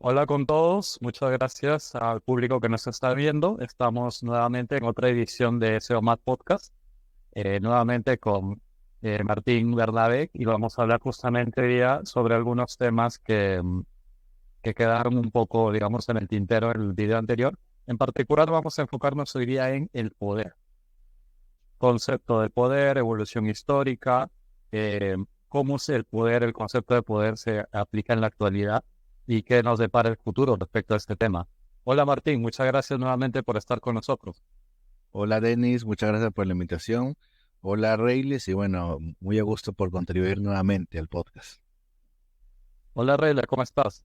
Hola con todos, muchas gracias al público que nos está viendo. Estamos nuevamente en otra edición de SEO Mad Podcast, nuevamente con Martín Bernabé, y vamos a hablar justamente hoy día sobre algunos temas que quedaron un poco, digamos, en el tintero en el video anterior. En particular vamos a enfocarnos hoy día en el poder, concepto de poder, evolución histórica, eh, cómo el poder, el concepto de poder se aplica en la actualidad y qué nos depara el futuro respecto a este tema. Hola Martín, muchas gracias nuevamente por estar con nosotros. Hola Denis, muchas gracias por la invitación. Hola Reyles y bueno, muy a gusto por contribuir nuevamente al podcast. Hola Reyla, ¿cómo estás?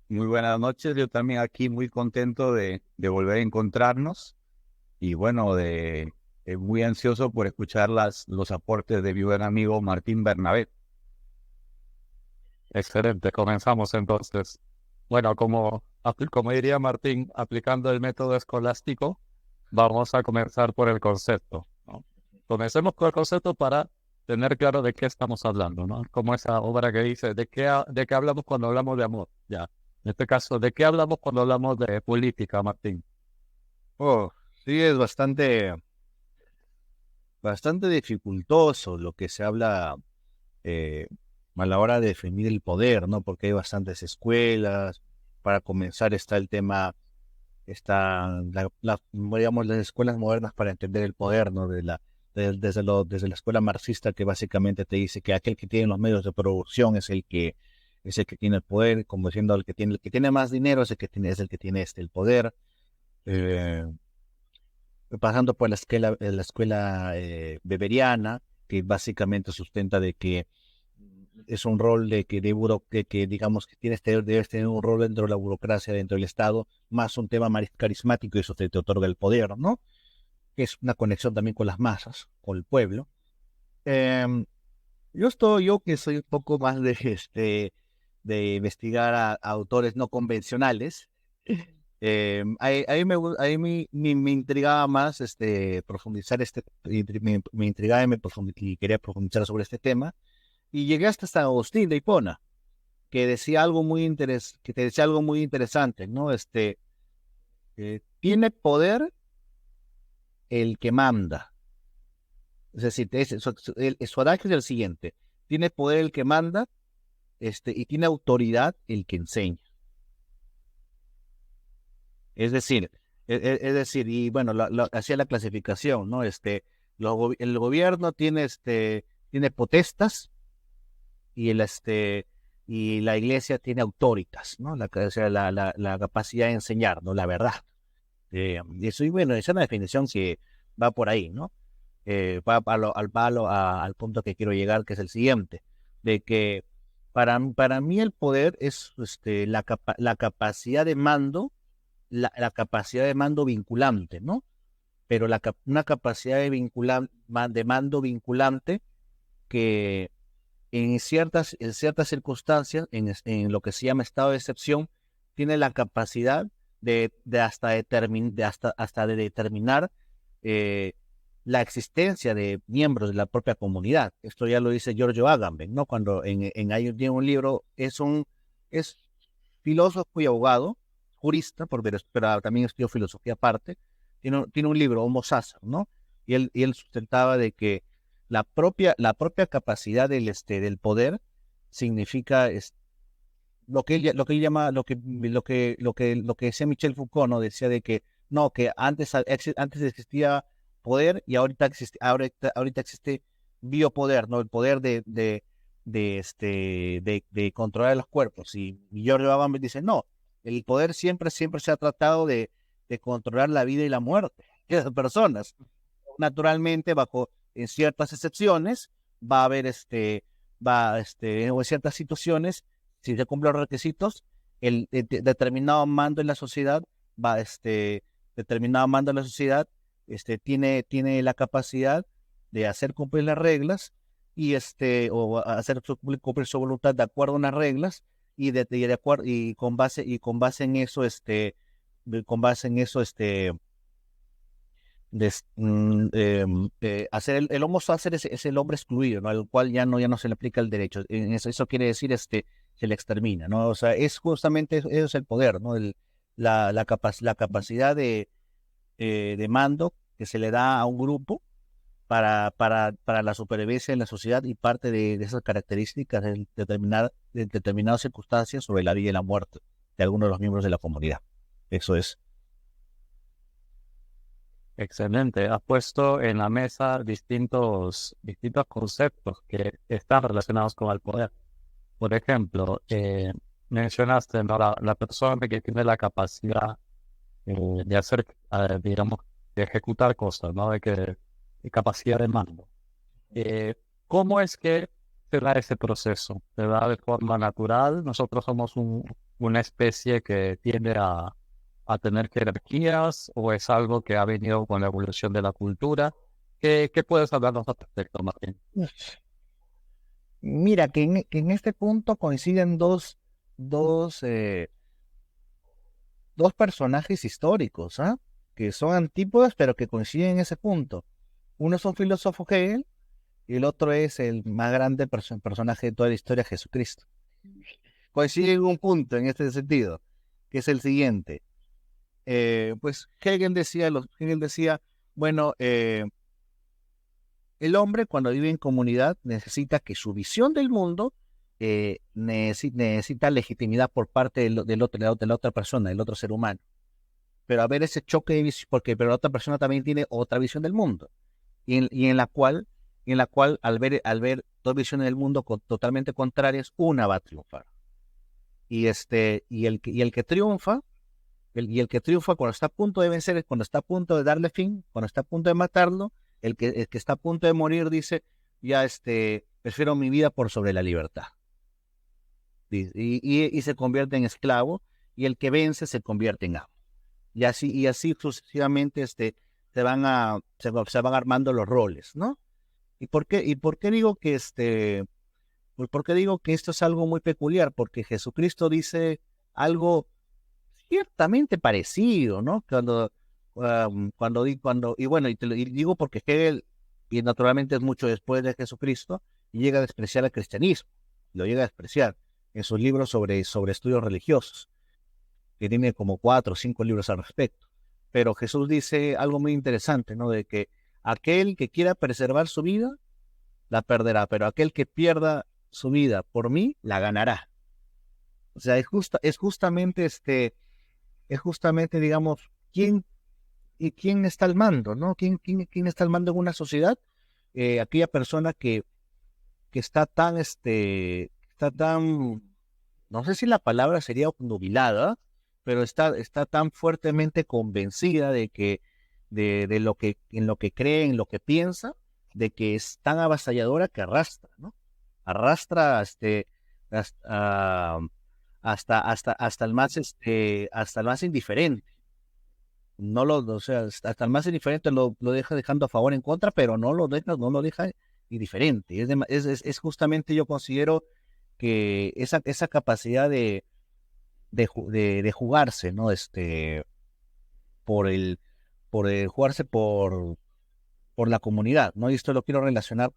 Muy buenas noches, yo también aquí muy contento de volver a encontrarnos y bueno, muy ansioso por escuchar los aportes de mi buen amigo Martín Bernabé. Excelente, comenzamos entonces. Bueno, como diría Martín, aplicando el método escolástico, vamos a comenzar por el concepto, ¿no? Comencemos con el concepto para tener claro de qué estamos hablando, ¿no? Como esa obra que dice, ¿de qué hablamos cuando hablamos de amor? Ya. En este caso, ¿de qué hablamos cuando hablamos de política, Martín? Oh, sí, es bastante dificultoso lo que se habla eh, a la hora de definir el poder, ¿no? Porque hay bastantes escuelas. Para comenzar está el tema, digamos, las escuelas modernas para entender el poder, ¿no? Desde la escuela marxista que básicamente te dice que aquel que tiene los medios de producción es el que tiene el poder, como diciendo el que tiene más dinero es el que tiene el poder. Eh, Pasando por la escuela beberiana, que básicamente sustenta de que es un rol que digamos que debes tener un rol dentro de la burocracia, dentro del Estado, más un tema más carismático, y eso te otorga el poder, ¿no? Que es una conexión también con las masas, con el pueblo. Em, yo que soy un poco más de investigar a autores no convencionales. Ahí me intrigaba más profundizar me intrigaba y quería profundizar sobre este tema, y llegué hasta San Agustín de Hipona, que decía algo que te decía algo muy interesante, ¿no? Tiene poder el que manda. Es decir, su adagio es el siguiente: tiene poder el que manda, y tiene autoridad el que enseña. Es decir, y bueno, hacía la clasificación, ¿no? El gobierno tiene potestas, y la iglesia tiene autoritas, ¿no? O sea, la capacidad de enseñar, ¿no? La verdad. Y bueno, esa es una definición que va por ahí, ¿no? Va al punto que quiero llegar, que es el siguiente: de que para mí el poder es la capacidad de mando, la capacidad de mando vinculante, ¿no? Pero una capacidad de mando vinculante que en ciertas circunstancias, en lo que se llama estado de excepción, tiene la capacidad de determinar eh, la existencia de miembros de la propia comunidad. Esto ya lo dice Giorgio Agamben, ¿no? Cuando ahí tiene un libro, es filósofo y abogado, jurista, pero también estudió filosofía aparte. Tiene un libro, Homo Sacer, ¿no? Y él sustentaba de que la propia capacidad del poder significa lo que él llama, lo que decía Michel Foucault, ¿no? Decía de que no, que antes existía poder, y ahorita existe biopoder, ¿no? El poder de controlar los cuerpos. Y Giorgio Agamben dice: no, el poder siempre se ha tratado de controlar la vida y la muerte de las personas. Naturalmente, en ciertas excepciones, va a haber o en ciertas situaciones, si se cumplen los requisitos, determinado mando en la sociedad va, determinado mando en la sociedad, tiene la capacidad de hacer cumplir las reglas, o hacer cumplir su voluntad de acuerdo a unas reglas, y de acuerdo, y con base en eso, hacer el homo sacer es el hombre excluido, ¿no? Al cual ya no se le aplica el derecho. Eso quiere decir se le extermina, ¿no? O sea, es justamente eso es el poder, ¿no? La capacidad de mando que se le da a un grupo para la supervivencia en la sociedad, y parte de esas características de determinadas circunstancias sobre la vida y la muerte de algunos de los miembros de la comunidad. Eso es. Excelente. Has puesto en la mesa distintos conceptos que están relacionados con el poder. Por ejemplo, mencionaste, ¿no? La persona que tiene la capacidad de hacer, digamos, de ejecutar cosas, ¿no? De capacidad de mando. ¿Cómo es que se da ese proceso? ¿Se da de forma natural? Nosotros somos una especie que tiende a tener jerarquías, o es algo que ha venido con la evolución de la cultura. ¿Qué puedes hablarnos al respecto, Martín? Mira, que en este punto coinciden dos, eh, dos personajes históricos, ¿ah? Que son antípodas, pero que coinciden en ese punto. Uno es un filósofo Hegel, y el otro es el más grande personaje de toda la historia, Jesucristo. Coinciden en un punto en este sentido, que es el siguiente. Pues Hegel decía, bueno, el hombre cuando vive en comunidad necesita que su visión del mundo necesita legitimidad por parte de la otra persona, del otro ser humano. Pero a ver ese choque de visión, pero la otra persona también tiene otra visión del mundo, y en la cual al ver dos visiones del mundo totalmente contrarias, una va a triunfar. Y el que triunfa, el que triunfa cuando está a punto de vencer, cuando está a punto de darle fin, cuando está a punto de matarlo, el que está a punto de morir dice, ya prefiero mi vida por sobre la libertad. Y se convierte en esclavo, y el que vence se convierte en amo. Y así sucesivamente se van armando los roles, ¿no? ¿Y por qué digo que pues por qué digo que esto es algo muy peculiar? Porque Jesucristo dice algo ciertamente parecido, ¿no? Y bueno, y digo porque Hegel, y naturalmente es mucho después de Jesucristo, y llega a despreciar el cristianismo, lo llega a despreciar en sus libros sobre estudios religiosos, que tiene como 4 o 5 libros al respecto. Pero Jesús dice algo muy interesante, ¿no? De que aquel que quiera preservar su vida, la perderá, pero aquel que pierda su vida por mí, la ganará. O sea, es justamente, digamos, quién está al mando, ¿no? ¿Quién está al mando en una sociedad? Aquella persona que está tan, no sé si la palabra sería obnubilada, pero está tan fuertemente convencida de en lo que cree, en lo que piensa, de que es tan avasalladora que arrastra, ¿no? Arrastra hasta, hasta el más indiferente. O sea, hasta el más indiferente lo deja dejando a favor en contra, pero no lo deja indiferente. Es justamente, yo considero que esa capacidad de jugarse, ¿no? Por el, jugarse por la comunidad, ¿no? Y esto lo quiero relacionar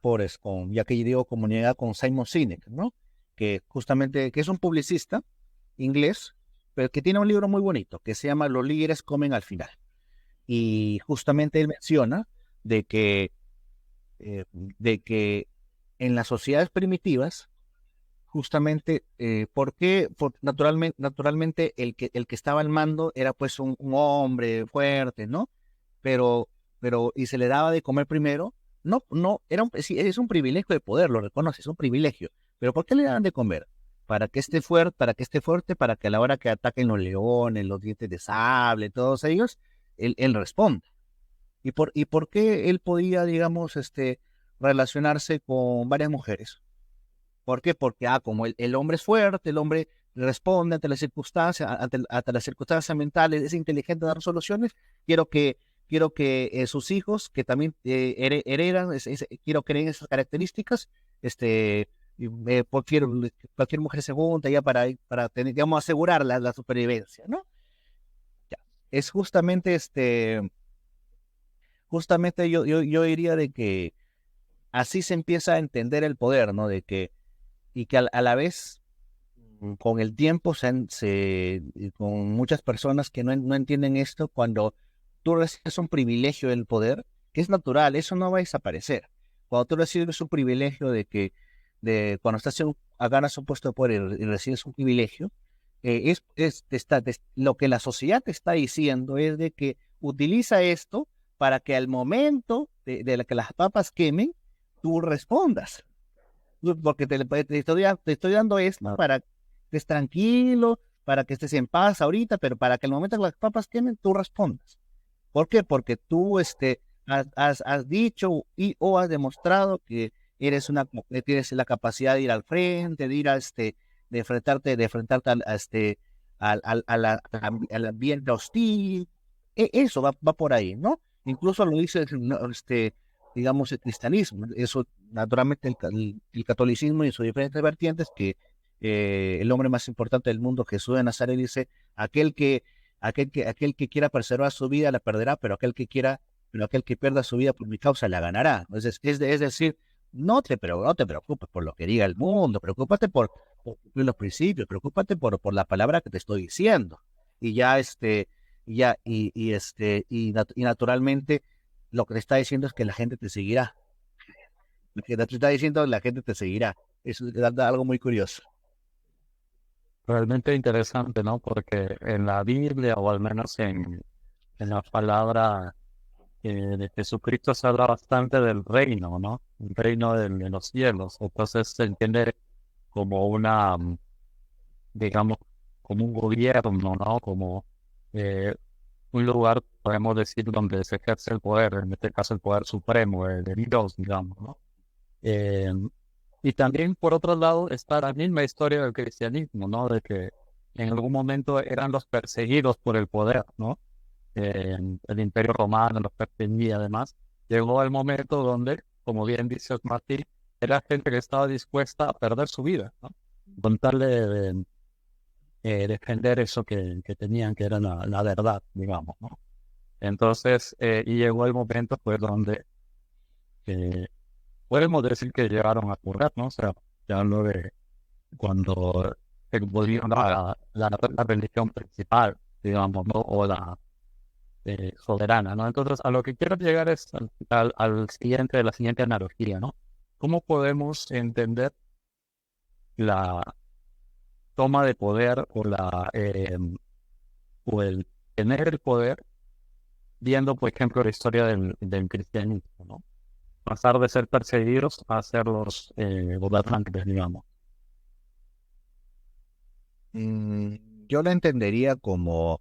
ya que yo digo comunidad, con Simon Sinek, ¿no? Que justamente, que es un publicista inglés, pero que tiene un libro muy bonito que se llama Los líderes comen al final. Y justamente él menciona de que, en las sociedades primitivas, justamente, ¿por qué? Naturalmente el que estaba al mando era pues un hombre fuerte, ¿no? Pero, y se le daba de comer primero. No, sí, es un privilegio de poder, lo reconoce, es un privilegio. Pero ¿por qué le daban de comer? Para que esté fuerte, para que a la hora que ataquen los leones, los dientes de sable, todos ellos, él responda. ¿Y por qué él podía, digamos, relacionarse con varias mujeres? ¿Por qué? Porque, como el hombre es fuerte, el hombre responde ante las circunstancias mentales, es inteligente de dar soluciones, quiero que sus hijos, que también heredan, quiero que hereden esas características, cualquier mujer se junta ya para tener, digamos, asegurar la supervivencia, ¿no? Ya. Es justamente justamente yo diría de que así se empieza a entender el poder, ¿no? De que, y que a la vez, con el tiempo, con muchas personas que no entienden esto, cuando tú recibes un privilegio del poder, que es natural, eso no va a desaparecer. Cuando tú recibes un privilegio cuando estás ganas un puesto de poder y recibes un privilegio, lo que la sociedad te está diciendo es de que utiliza esto para que al momento de que las papas quemen, tú respondas. Porque te estoy dando esto para que estés tranquilo, para que estés en paz ahorita, pero para que al momento que las papas quemen, tú respondas. ¿Por qué? Porque tú has dicho o has demostrado que tienes la capacidad de ir al frente, de ir de enfrentarte al ambiente hostil. Eso va por ahí, ¿no? Incluso lo dice, no, digamos, el cristianismo. Eso, naturalmente, el catolicismo y sus diferentes vertientes, que el hombre más importante del mundo, Jesús de Nazaret, dice, aquel que quiera preservar su vida la perderá, pero aquel que pierda su vida por mi causa la ganará. Es decir, no te preocupes por lo que diga el mundo, preocúpate por cumplir los principios, preocúpate por la palabra que te estoy diciendo. Y ya y naturalmente lo que te está diciendo es que la gente te seguirá. Lo que te está diciendo, la gente te seguirá. Eso es algo muy curioso. Realmente interesante, ¿no? Porque en la Biblia, o al menos en la palabra de Jesucristo, se habla bastante del reino, ¿no? El reino de los cielos. Entonces se entiende como digamos, como un gobierno, ¿no? Como un lugar, podemos decir, donde se ejerce el poder, en este caso el poder supremo de Dios, digamos, ¿no? Eh, y también, por otro lado, está la misma historia del cristianismo, ¿no? De que en algún momento eran los perseguidos por el poder, ¿no? El Imperio Romano los perseguía, además. Llegó el momento donde, como bien dice Martín, era gente que estaba dispuesta a perder su vida, ¿no? Con tal de defender eso que tenían, que era la verdad, digamos, ¿no? Entonces, y llegó el momento, pues, donde podemos decir que llegaron a ocurrir, ¿no? O sea, ya lo de cuando se volvieron la religión principal, digamos, ¿no? O la soberana, ¿no? Entonces, a lo que quiero llegar es la siguiente analogía, ¿no? ¿Cómo podemos entender la toma de poder o el tener el poder viendo, por ejemplo, la historia del cristianismo, ¿no? Pasar de ser perseguidos a ser los gobernantes, digamos. Yo lo entendería como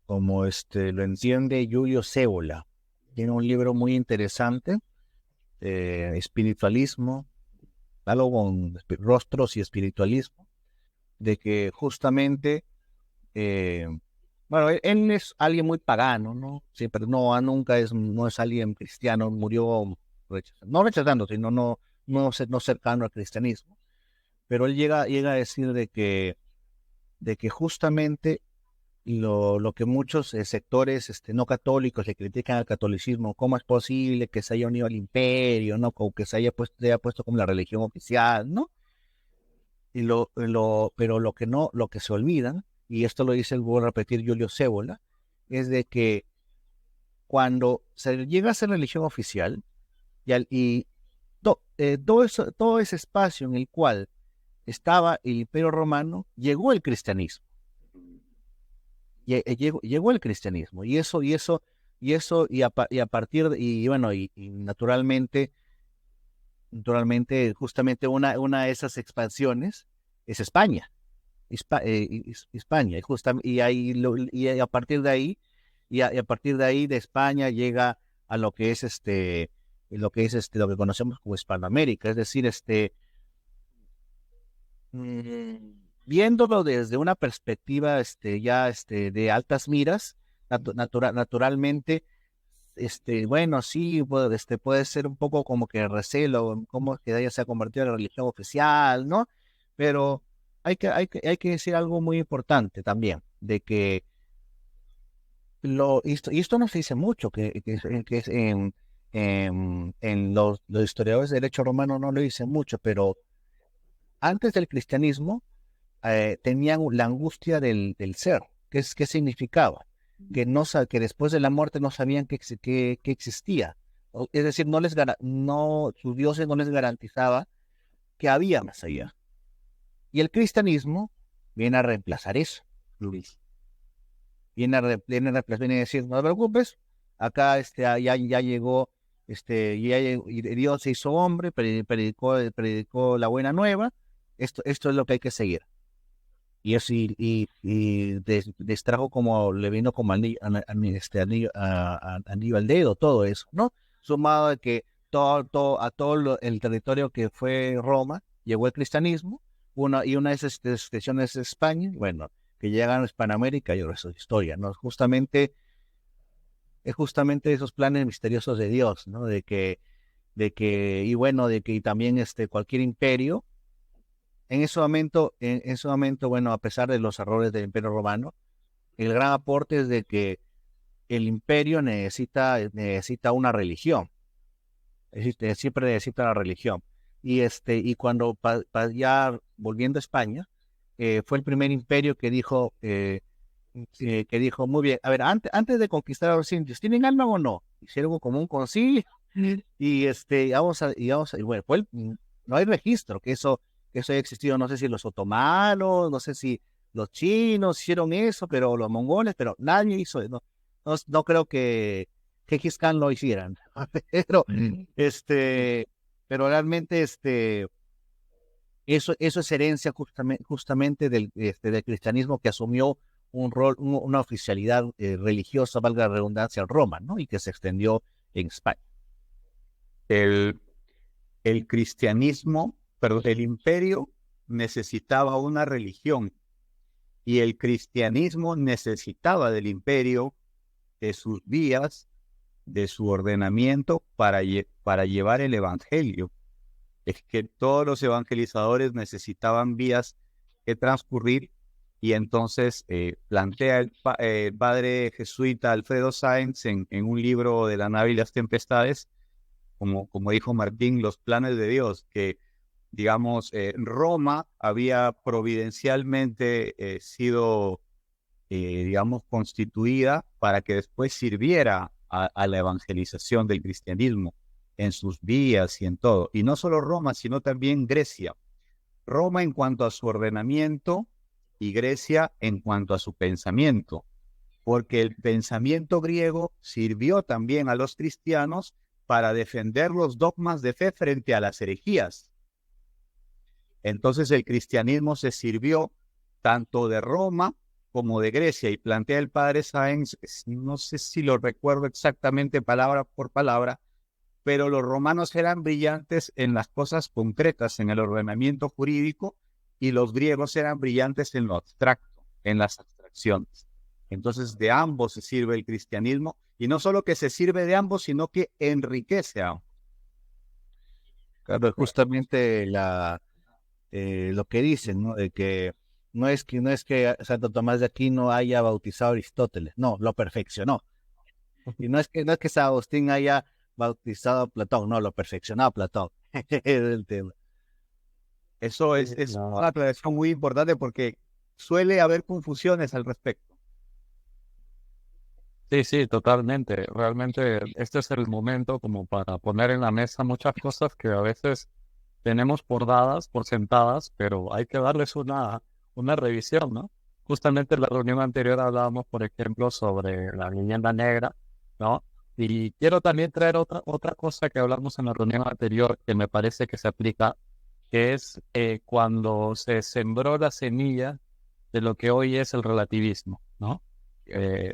lo entiende Julio Cébola. Tiene un libro muy interesante, espiritualismo, algo con rostros y espiritualismo, de que justamente, bueno, él es alguien muy pagano, ¿no? Sí, pero no es alguien cristiano, murió no rechazando, sino no cercano al cristianismo. Pero él llega a decir de que justamente lo que muchos sectores no católicos le critican al catolicismo, cómo es posible que se haya unido al imperio, ¿no? O que se haya puesto como la religión oficial, ¿no? Pero lo que se olvidan, y esto lo dice, vuelvo a repetir, Julio Cébola, es de que cuando se llega a ser religión oficial, todo ese espacio en el cual estaba el Imperio Romano, llegó el cristianismo. Llegó el cristianismo, y a partir y naturalmente, justamente una de esas expansiones es España. España, y a partir de ahí, y a partir de ahí de España llega a lo que conocemos como Hispanoamérica, es decir, viéndolo desde una perspectiva de altas miras, naturalmente, bueno, sí, puede ser un poco como que recelo, como que ella se ha convertido en la religión oficial, ¿no? Pero hay que decir algo muy importante también, de que y esto no se dice mucho, que es en los historiadores de derecho romano no lo dicen mucho, pero antes del cristianismo tenían la angustia del ser. ¿Qué significaba? Que después de la muerte no sabían que existía. Es decir, sus dioses no les garantizaba que había más allá. Y el cristianismo viene a reemplazar eso. Luis. Viene a decir, no te preocupes, acá ya llegó, y Dios se hizo hombre, predicó la buena nueva, esto es lo que hay que seguir. Y eso destrajo como, le vino como anillo al dedo, todo eso, ¿no? Sumado a que el territorio que fue Roma, llegó el cristianismo, y una de esas excepciones es España, bueno, que llegan a Hispanoamérica y eso es historia, ¿no? Es justamente esos planes misteriosos de Dios, ¿no? Y bueno, de que también cualquier imperio, en ese momento, bueno, a pesar de los errores del Imperio Romano, el gran aporte es de que el imperio necesita una religión, siempre necesita una religión. Y cuando ya volviendo a España, fue el primer imperio que dijo, muy bien, a ver, antes de conquistar a los indios, ¿tienen alma o no? Hicieron como un concilio y bueno, no hay registro que eso haya existido, no sé si los otomanos, no sé si los chinos hicieron eso, pero los mongoles, pero nadie hizo eso, no creo que Gengis Khan lo hicieran, pero, pero realmente eso es herencia justamente del cristianismo que asumió un rol, una oficialidad religiosa, valga la redundancia, en Roma, ¿no? Y que se extendió en España. El, el cristianismo, pero el imperio necesitaba una religión y el cristianismo necesitaba del imperio, de sus vías, de su ordenamiento para llevar el evangelio. Es que todos los evangelizadores necesitaban vías que transcurrir y entonces plantea el padre jesuita Alfredo Sáenz en un libro de la nave y las tempestades, como dijo Martín, los planes de Dios, que digamos, Roma había providencialmente sido, digamos, constituida para que después sirviera a la evangelización del cristianismo en sus vías y en todo. Y no solo Roma, sino también Grecia. Roma en cuanto a su ordenamiento y Grecia en cuanto a su pensamiento, porque el pensamiento griego sirvió también a los cristianos para defender los dogmas de fe frente a las herejías. Entonces el cristianismo se sirvió tanto de Roma como de Grecia, y plantea el padre Sáenz, no sé si lo recuerdo exactamente palabra por palabra, pero los romanos eran brillantes en las cosas concretas, en el ordenamiento jurídico, y los griegos eran brillantes en lo abstracto, en las abstracciones. Entonces de ambos se sirve el cristianismo, y no solo que se sirve de ambos, sino que enriquece a ambos. Claro, justamente lo que dicen, ¿no? De que no es que Santo Tomás de Aquino haya bautizado a Aristóteles, no, lo perfeccionó. Y no es que San Agustín haya bautizado a Platón, no, lo perfeccionó a Platón. Es el tema. Eso es una aclaración muy importante porque suele haber confusiones al respecto. Sí, sí, totalmente. Realmente este es el momento como para poner en la mesa muchas cosas que a veces tenemos por dadas, por sentadas, pero hay que darles una revisión, ¿no? Justamente en la reunión anterior hablábamos, por ejemplo, sobre la leyenda negra, ¿no? Y quiero también traer otra cosa que hablamos en la reunión anterior que me parece que se aplica, que es cuando se sembró la semilla de lo que hoy es el relativismo, ¿no?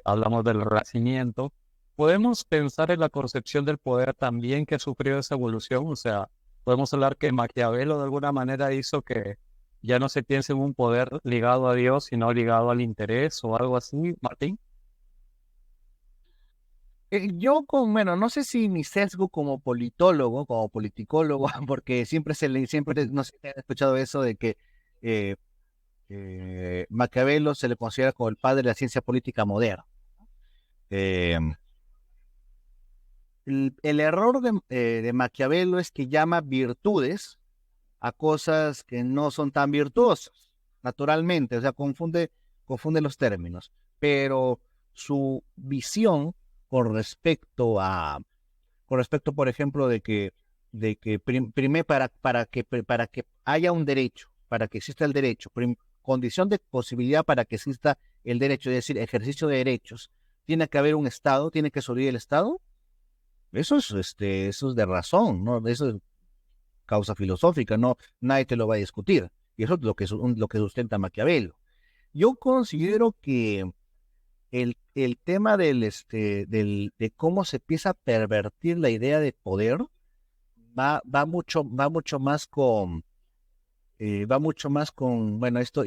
Hablamos del Renacimiento. Podemos pensar en la concepción del poder también que sufrió esa evolución, o sea, podemos hablar que Maquiavelo de alguna manera hizo que ya no se piense en un poder ligado a Dios, sino ligado al interés o algo así, Martín. Bueno, no sé si mi sesgo como politólogo, como politicólogo, porque siempre, no sé si han escuchado eso de que eh, Maquiavelo se le considera como el padre de la ciencia política moderna. Eh, el error de Maquiavelo es que llama virtudes a cosas que no son tan virtuosas, naturalmente, o sea, confunde los términos, pero su visión con respecto por ejemplo, para que haya un derecho, para que exista el derecho, condición de posibilidad para que exista el derecho, es decir, ejercicio de derechos, tiene que haber un Estado, tiene que surgir el Estado. Eso es de razón, ¿no? Eso es causa filosófica, no, nadie te lo va a discutir. Y eso es lo que sustenta Maquiavelo. Yo considero que el tema de cómo se empieza a pervertir la idea de poder va mucho más con, bueno, esto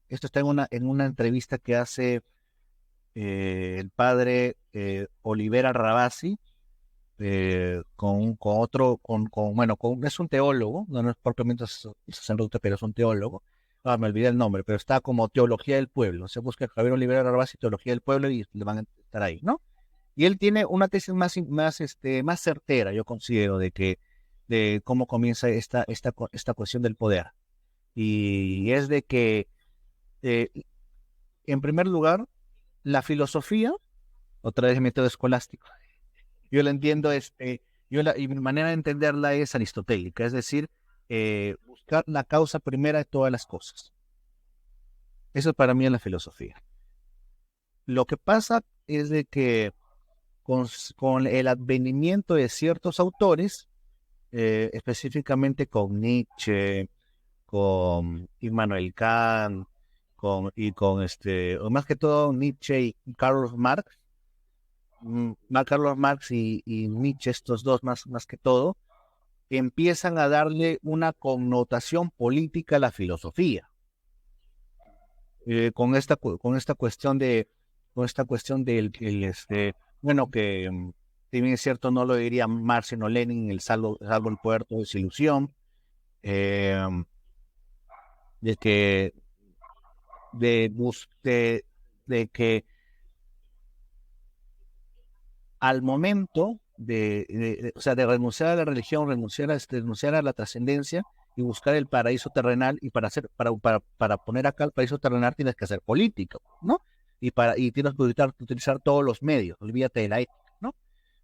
está en una entrevista que hace el padre Olivera Rabasi, es un teólogo, no es propiamente sacerdote, pero es un teólogo. Me olvidé el nombre, pero está como Teología del Pueblo. Se busca Javier Olivera Rabasi, Teología del Pueblo, y le van a estar ahí, ¿no? Y él tiene una tesis más certera, yo considero, de cómo comienza esta cuestión del poder. Y es de que, eh, en primer lugar, la filosofía, otra vez el método escolástico, yo la entiendo, y mi manera de entenderla es aristotélica, es decir, buscar la causa primera de todas las cosas. Eso para mí es la filosofía. Lo que pasa es de que con el advenimiento de ciertos autores, específicamente con Nietzsche, con Immanuel Kant, o más que todo Nietzsche y Karl Marx, Carlos Marx y Nietzsche, estos dos más que todo, empiezan a darle una connotación política a la filosofía. Con esta cuestión bueno, que si bien es cierto, no lo diría Marx sino Lenin, salvo el puerto de desilusión, eh, de que, de, bus- de que al momento o sea, de renunciar a la religión, renunciar a la trascendencia y buscar el paraíso terrenal, y para poner acá el paraíso terrenal tienes que hacer política, ¿no? Y tienes que utilizar todos los medios, olvídate de la ética, ¿no?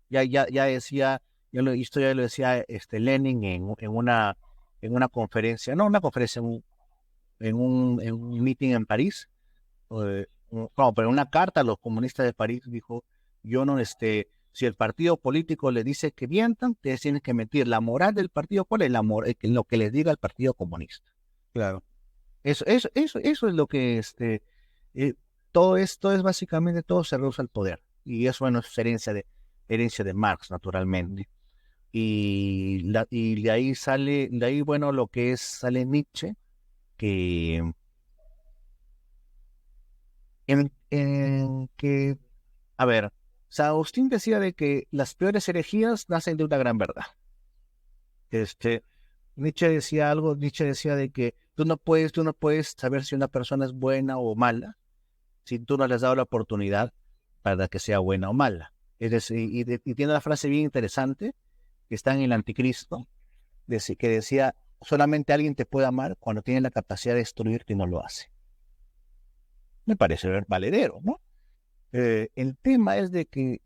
Ya decía, esto ya lo decía Lenin en una conferencia, no una conferencia, en un meeting en París, no, pero en una carta a los comunistas de París dijo: yo no, si el partido político le dice que mientan, ustedes tienen que mentir. La moral del partido, ¿cuál es la moral? Lo que les diga el partido comunista. Claro. Eso es lo que, eh, todo esto es básicamente, todo se reduce al poder. Y eso, bueno, es herencia de Marx, naturalmente. Y de ahí, bueno, sale Nietzsche, que que, a ver, San Agustín decía de que las peores herejías nacen de una gran verdad. Este, Nietzsche decía de que tú no puedes saber si una persona es buena o mala si tú no le has dado la oportunidad para que sea buena o mala. Es decir, y tiene una frase bien interesante que está en el Anticristo, que decía: solamente alguien te puede amar cuando tiene la capacidad de destruirte y no lo hace. Me parece valedero, ¿no? El tema es de que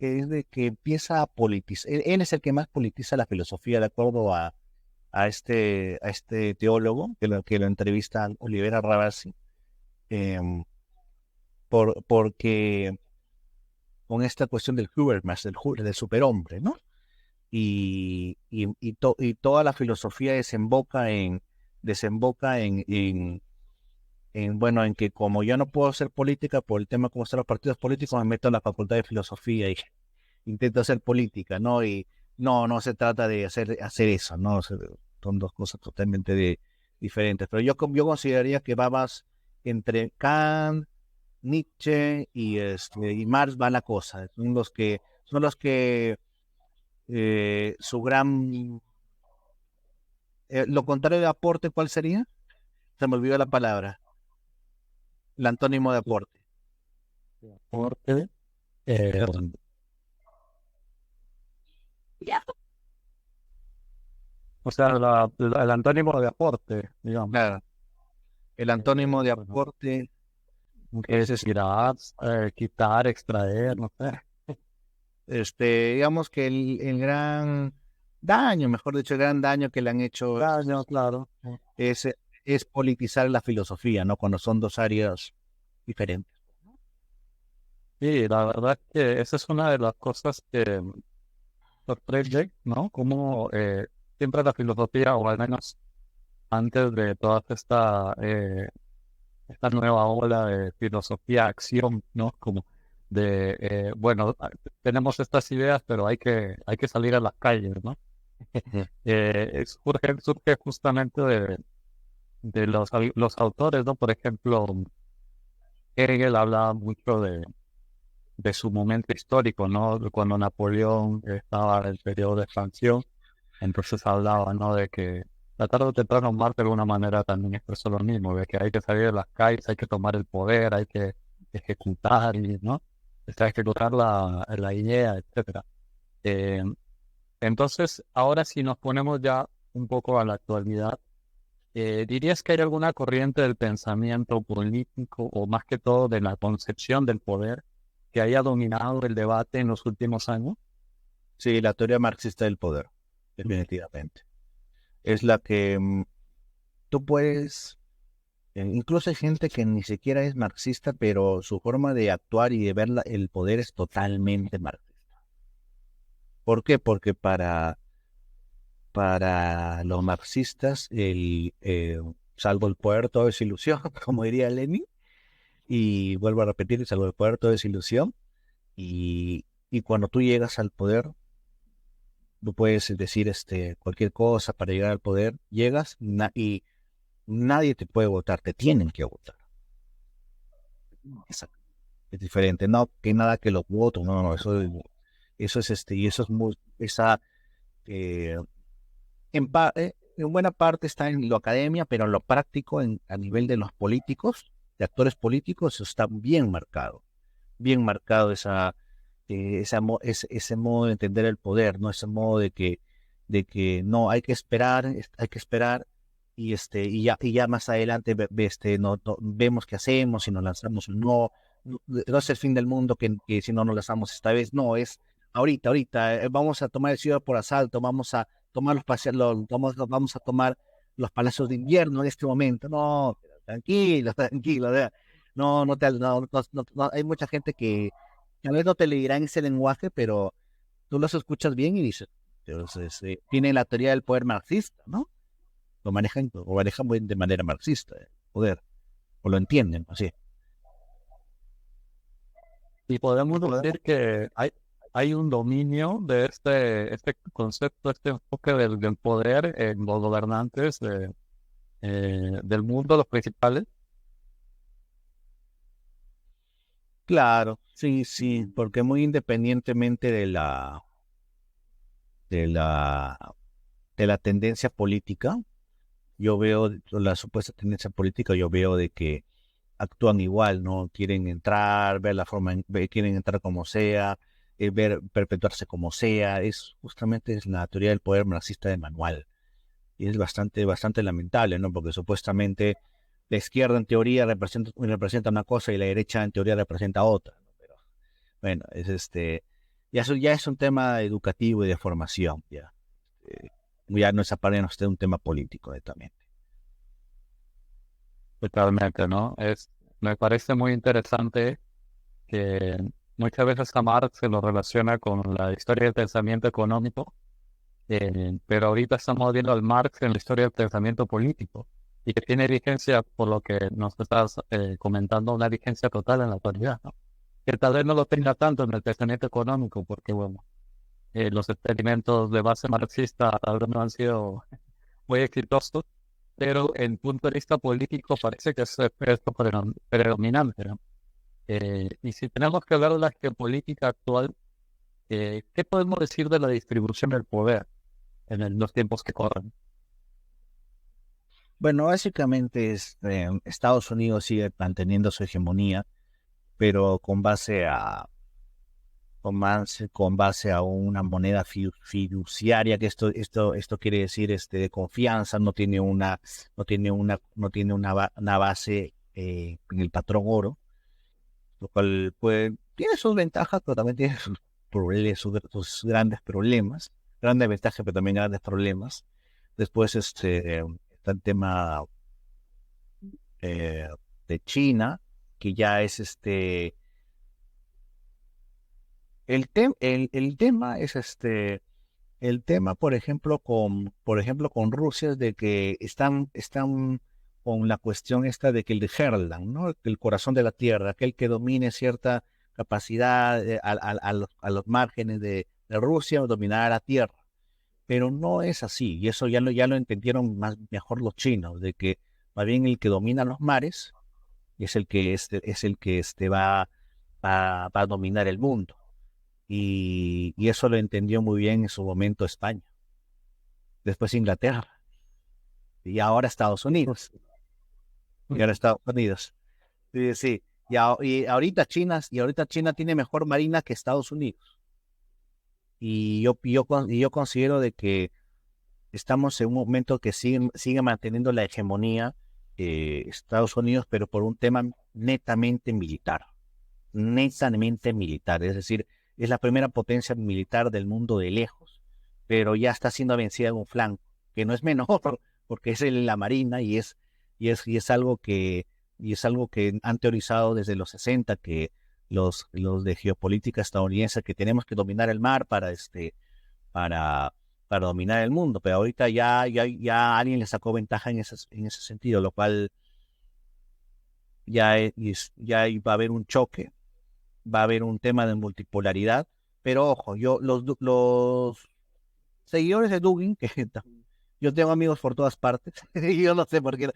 empieza a politizar. Él es el que más politiza la filosofía, de acuerdo a este teólogo que lo entrevista Olivera Rabasi, porque con esta cuestión del Übermensch, del superhombre, ¿no? Y toda la filosofía desemboca en, bueno, en que como yo no puedo hacer política por el tema como están los partidos políticos, me meto en la facultad de filosofía y intento hacer política, ¿no? Y no se trata de hacer eso, ¿no? O sea, son dos cosas totalmente diferentes. Pero yo consideraría que va más entre Kant, Nietzsche y Marx va la cosa. Son los que su gran... lo contrario de aporte, ¿cuál sería? Se me olvidó la palabra. El antónimo de aporte. de aporte. eh, o sea, el antónimo de aporte, digamos. Claro, el antónimo de Bueno, aporte es, retirar, quitar, extraer, no sé. digamos que el gran daño, mejor dicho, el gran daño que le han hecho Daño, claro. es, es politizar la filosofía, ¿no? Cuando son dos áreas diferentes. Sí, la verdad es que esa es una de las cosas que sorprende, ¿no? Como siempre la filosofía, o al menos antes de toda esta nueva ola de filosofía acción, ¿no? Como de, bueno, tenemos estas ideas, pero hay que salir a las calles, ¿no? Ujú. Surge justamente de los autores, ¿no? Por ejemplo, Hegel hablaba mucho de su momento histórico, ¿no? Cuando Napoleón estaba en el periodo de expansión, entonces hablaba, ¿no? De que tarde o temprano Marx de alguna manera también expresó lo mismo, de que hay que salir de las calles, hay que tomar el poder, hay que ejecutar, ¿no? O sea, ejecutar la idea, etcétera. Eh, entonces, ahora si nos ponemos ya un poco a la actualidad, ¿dirías que hay alguna corriente del pensamiento político o más que todo de la concepción del poder que haya dominado el debate en los últimos años? Sí, la teoría marxista del poder, definitivamente. Es la que tú puedes, incluso hay gente que ni siquiera es marxista, pero su forma de actuar y de ver el poder es totalmente marxista. ¿Por qué? Porque para los marxistas, salvo el poder todo es ilusión, como diría Lenin, y vuelvo a repetir, salvo el poder todo es ilusión, y cuando tú llegas al poder, tú puedes decir cualquier cosa para llegar al poder, llegas y nadie te puede votar, te tienen que votar. Exacto. Es diferente, no que nada que los votos, no, no, eso es y eso es muy, eh, en buena parte está en lo academia, pero en lo práctico, a nivel de los políticos, de actores políticos, eso está bien marcado ese modo de entender el poder, ¿no? Ese modo de que no, hay que esperar y ya más adelante vemos qué hacemos, si nos lanzamos o no. No es el fin del mundo que si no nos lanzamos esta vez, no, es ahorita, vamos a tomar el ciudad por asalto, vamos a tomar vamos a tomar los palacios de invierno en este momento. No, tranquilo, tranquilo. No, hay mucha gente que tal vez no te le dirán ese lenguaje, pero tú los escuchas bien y dices, entonces, tienen la teoría del poder marxista, ¿no? Lo manejan de manera marxista, el poder, o lo entienden, así. Y podemos decir que hay un dominio de este concepto, este enfoque del poder en los gobernantes del mundo, los principales. Claro, sí, sí, porque muy independientemente de la, de la tendencia política, yo veo la supuesta tendencia política, yo veo de que actúan igual, ¿no? Quieren entrar, ver la forma, quieren entrar como sea, perpetuarse como sea. Es la teoría del poder marxista de manual. Y es bastante, bastante lamentable, ¿no? Porque supuestamente la izquierda en teoría representa una cosa y la derecha en teoría representa otra, ¿no? Pero bueno, ya es un tema educativo y de formación, ya. Ya no es aparente un tema político, netamente. Totalmente, ¿no? Me parece muy interesante que muchas veces a Marx se lo relaciona con la historia del pensamiento económico, pero ahorita estamos viendo al Marx en la historia del pensamiento político y que tiene vigencia, por lo que nos estás comentando, una vigencia total en la actualidad, ¿no? Que tal vez no lo tenga tanto en el pensamiento económico, porque bueno, los experimentos de base marxista tal vez no han sido muy exitosos, pero en punto de vista político parece que es predominante, ¿no? Y si tenemos que hablar de la geopolítica actual, ¿qué podemos decir de la distribución del poder en los tiempos que corren? Bueno, básicamente Estados Unidos sigue manteniendo su hegemonía, pero con base a una moneda fiduciaria, que esto quiere decir de confianza, no tiene una base en el patrón oro, lo cual tiene sus ventajas, pero también tiene sus problemas, sus grandes ventajas, pero también grandes problemas. Después está el tema eh, de China, que ya es el tema, por ejemplo, con Rusia, es de que están con la cuestión esta de que el de Herland, ¿no? El corazón de la tierra, aquel que domine cierta capacidad a los márgenes de Rusia, dominará la tierra. Pero no es así, y eso ya lo entendieron mejor los chinos, de que más bien el que domina los mares es el que va a dominar el mundo. Y eso lo entendió muy bien en su momento España, después Inglaterra, y ahora Estados Unidos. Y ahora Estados Unidos. Sí, sí. Y ahorita China tiene mejor marina que Estados Unidos. Y yo considero de que estamos en un momento que sigue manteniendo la hegemonía Estados Unidos, pero por un tema netamente militar. Netamente militar. Es decir, es la primera potencia militar del mundo de lejos, pero ya está siendo vencida en un flanco, que no es menor, porque es la marina y es algo que han teorizado desde los 60, que los de geopolítica estadounidense, que tenemos que dominar el mar para, para dominar el mundo, pero ahorita ya alguien le sacó ventaja en ese sentido, lo cual ya va a haber un choque, va a haber un tema de multipolaridad, pero ojo, los seguidores de Dugin, yo tengo amigos por todas partes, y yo no sé por qué,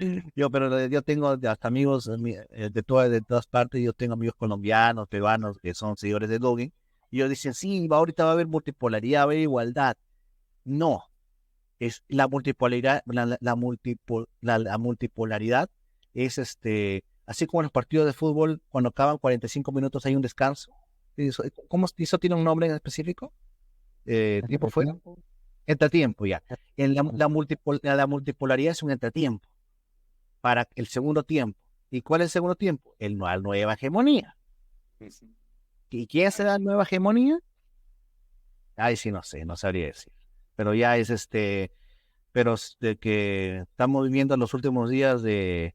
pero yo tengo hasta amigos de todas partes. Yo tengo amigos colombianos, peruanos, que son seguidores de Dugin, y ellos dicen, sí, ahorita va a haber multipolaridad, va a haber igualdad. No, es la multipolaridad, la multipolaridad es así como en los partidos de fútbol, cuando acaban 45 minutos hay un descanso. ¿Eso tiene un nombre en específico? ¿Tiempo fuera? Entretiempo, ya. La multipolaridad es un entretiempo para el segundo tiempo. ¿Y cuál es el segundo tiempo? La nueva hegemonía. ¿Y quién será la nueva hegemonía? Ay, sí, no sé, no sabría decir. Pero ya pero de que estamos viviendo los últimos días de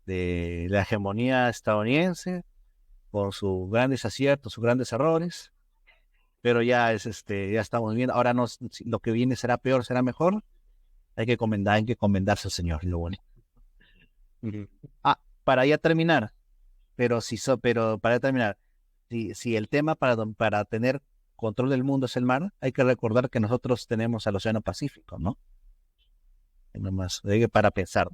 la hegemonía estadounidense, con sus grandes aciertos, sus grandes errores, pero ya estamos viendo. Ahora no, si lo que viene será peor, será mejor. Hay que comendarse al Señor, lo bueno. Para ya terminar, pero para terminar, si el tema para tener control del mundo es el mar, hay que recordar que nosotros tenemos al Océano Pacífico, ¿no? Nomás, para pensar.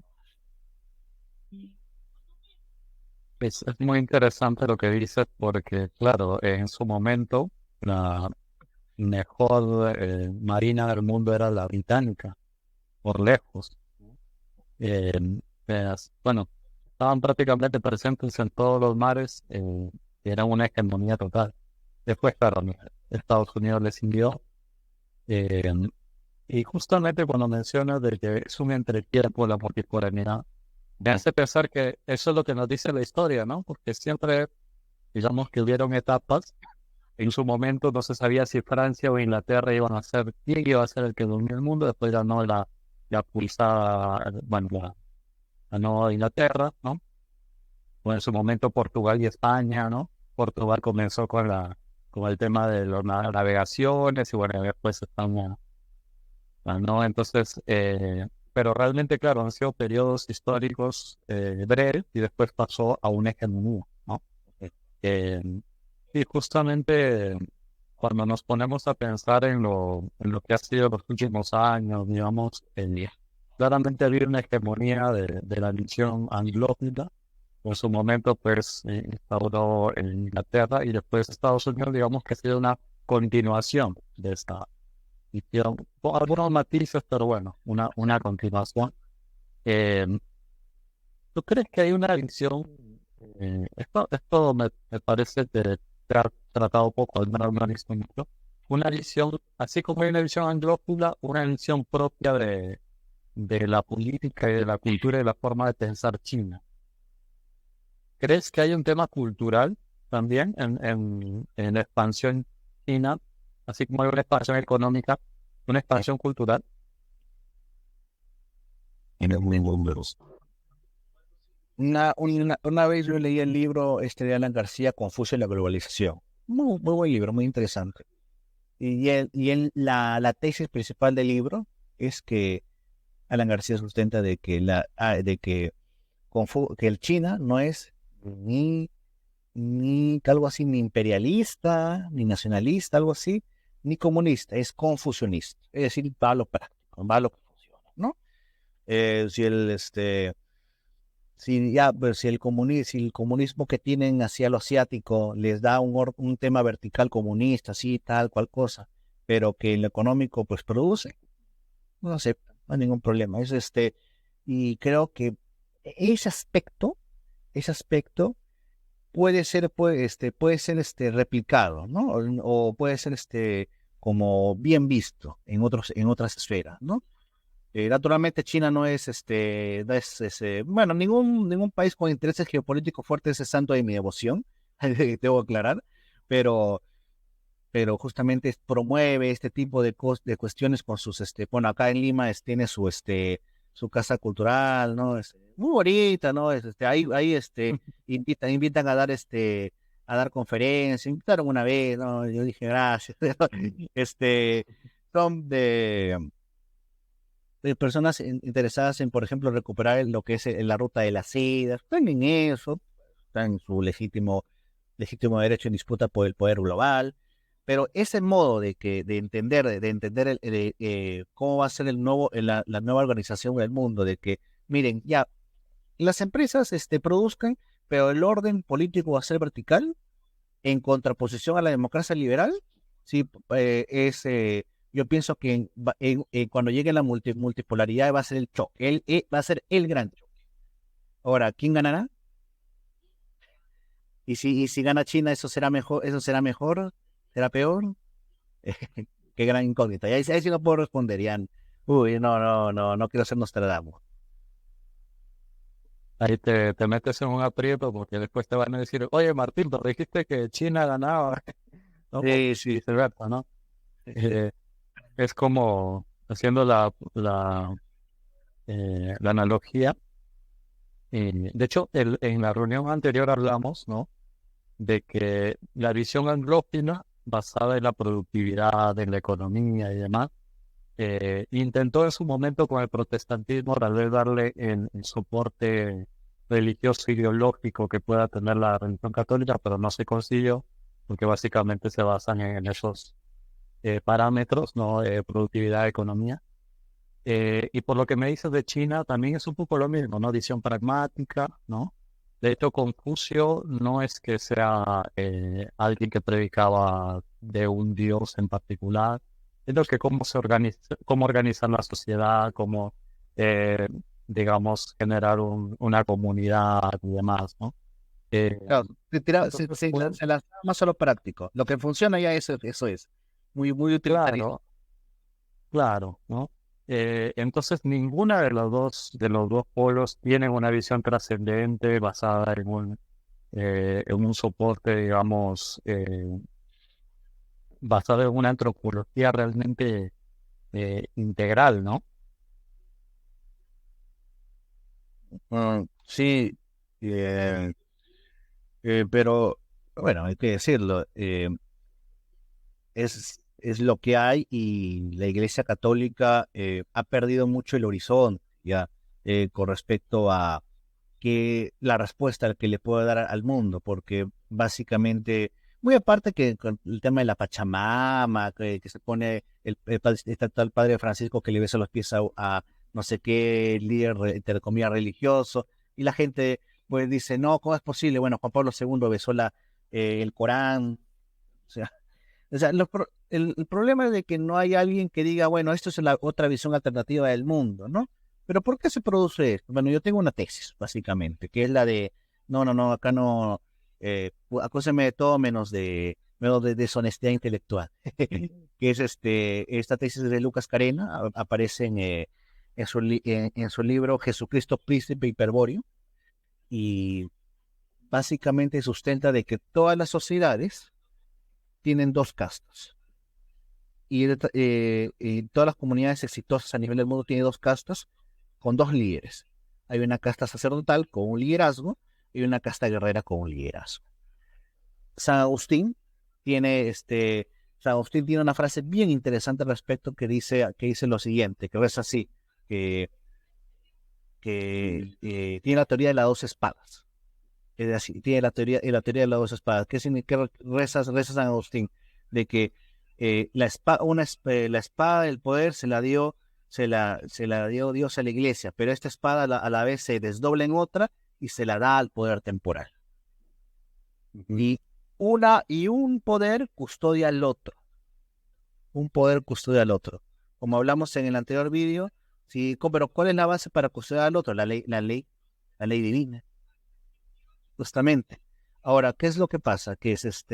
Es muy interesante lo que dices porque, claro, en su momento la mejor marina del mundo era la británica, por lejos. Bueno, estaban prácticamente presentes en todos los mares, era una hegemonía total. Después, claro, Estados Unidos les siguió. eh, y justamente cuando mencionas de que es un entretiempo la multipolaridad, me hace pensar que eso es lo que nos dice la historia, ¿no? Porque siempre, digamos que hubieron etapas. En su momento no se sabía si Francia o Inglaterra iban a ser, quién iba a ser el que dominó el mundo. Después ganó la pulsada, bueno, ganó Inglaterra, ¿no? O en su momento Portugal y España, ¿no? Portugal comenzó con el tema de las navegaciones y bueno, después España ganó. Entonces, pero realmente, claro, han sido periodos históricos breves y después pasó a una hegemonía, ¿no? Eh, y justamente cuando nos ponemos a pensar en lo que ha sido los últimos años, digamos, claramente había una hegemonía de la visión anglófila. En su momento, pues, instauró en Inglaterra y después Estados Unidos, digamos que ha sido una continuación de esta visión, con algunos matices, pero bueno, una continuación. Eh, ¿Tú crees que hay una visión Esto me parece que se ha tratado poco, al menos no he visto mucho. Una visión, así como hay una visión anglófila, una visión propia de la política y de la cultura y de la forma de pensar China. ¿Crees que hay un tema cultural también en la expansión china, así como hay una expansión económica, una expansión cultural? Una vez yo leí el libro de Alan García, Confucio y la globalización. Muy buen libro, muy interesante. La tesis principal del libro es que Alan García sustenta de que, que el China no es ni algo así, ni imperialista, ni nacionalista, algo así, ni comunista, es confucionista. Es decir, va a lo práctico, va a lo que funciona, ¿no? Si el si ya pues, si el comunismo que tienen hacia lo asiático les da un tema vertical comunista, así, tal, cual cosa, pero que en lo económico pues produce, no acepta, no hay ningún problema. Y creo que ese aspecto puede ser replicado, ¿no? O puede ser como bien visto en otras esferas, ¿no? Naturalmente China bueno, ningún país con intereses geopolíticos fuertes es santo de mi devoción, debo aclarar, pero, pero justamente promueve este tipo de cuestiones con bueno, acá en Lima tiene su casa cultural, ¿no? Muy bonita, ¿no? Ahí invitan a dar a dar conferencias, invitaron una vez, ¿no? Yo dije gracias. este, Son de personas interesadas en, por ejemplo, recuperar lo que es la ruta de la seda, están en eso, están en su legítimo derecho en disputa por el poder global, pero ese modo de entender cómo va a ser la nueva organización del mundo, de que, miren, ya, las empresas produzcan, pero el orden político va a ser vertical, en contraposición a la democracia liberal, sí, yo pienso que cuando llegue la multipolaridad va a ser el choque, va a ser el gran choque. Ahora, ¿quién ganará? Y si gana China, eso será mejor, será peor. Qué gran incógnita. Y ahí sí no puedo responder, Ian. Uy, no quiero ser Nostradamus. Ahí te metes en un aprieto porque después te van a decir, oye Martín, pero dijiste que China ganaba, ¿no? Sí, Y sí. viceversa, ¿no? Eh, es como haciendo la analogía. De hecho, en la reunión anterior hablamos, ¿no? De que la visión anglófila, basada en la productividad, en la economía y demás, intentó en su momento con el protestantismo tal vez darle el soporte religioso ideológico que pueda tener la religión católica, pero no se consiguió porque básicamente se basan en esos parámetros, ¿no? De productividad, economía. Y por lo que me dices de China, también es un poco lo mismo, ¿no? Visión pragmática, ¿no? De hecho, Confucio no es que sea alguien que predicaba de un dios en particular, sino que cómo organizar la sociedad, cómo, eh, digamos, generar una comunidad y demás, ¿no? Claro, Entonces, pues, se lanzaba más a lo práctico. Lo que funciona ya eso es. Muy utilitario. claro, claro, ¿no? Entonces ninguna de los dos polos tienen una visión trascendente basada en un soporte, digamos, basado en una antropología realmente integral, ¿no? Sí, eh, pero bueno, hay que decirlo. Es lo que hay y la Iglesia Católica ha perdido mucho el horizonte ya con respecto a que la respuesta que le puede dar al mundo, porque básicamente, muy aparte que con el tema de la Pachamama, que se pone está el padre Francisco que le besa los pies a no sé qué líder, entre comillas, religioso, y la gente pues dice, no, ¿cómo es posible? Bueno, Juan Pablo II besó el Corán, o sea, el problema es de que no hay alguien que diga, bueno, esto es la otra visión alternativa del mundo, ¿no? Pero ¿por qué se produce esto? Bueno, yo tengo una tesis, básicamente, que es no, acá no, acúseme de todo menos de deshonestidad intelectual. Que es esta tesis de Lucas Carena, aparece en su libro Jesucristo, Príncipe Hiperbóreo, y básicamente sustenta de que todas las sociedades tienen dos castas. Y todas las comunidades exitosas a nivel del mundo tienen dos castas con dos líderes. Hay una casta sacerdotal con un liderazgo y una casta guerrera con un liderazgo. San Agustín tiene San Agustín tiene una frase bien interesante al respecto que dice lo siguiente, que es así, que tiene la teoría de las dos espadas. Es decir, tiene la teoría de las dos espadas. ¿Qué reza San Agustín? De que la espada del poder se la dio Dios a la iglesia, pero esta espada a la vez se desdobla en otra y se la da al poder temporal. Y un poder custodia al otro. Un poder custodia al otro. Como hablamos en el anterior vídeo, sí, pero ¿cuál es la base para custodiar al otro? La ley divina. Justamente. Ahora, ¿qué es lo que pasa? Que es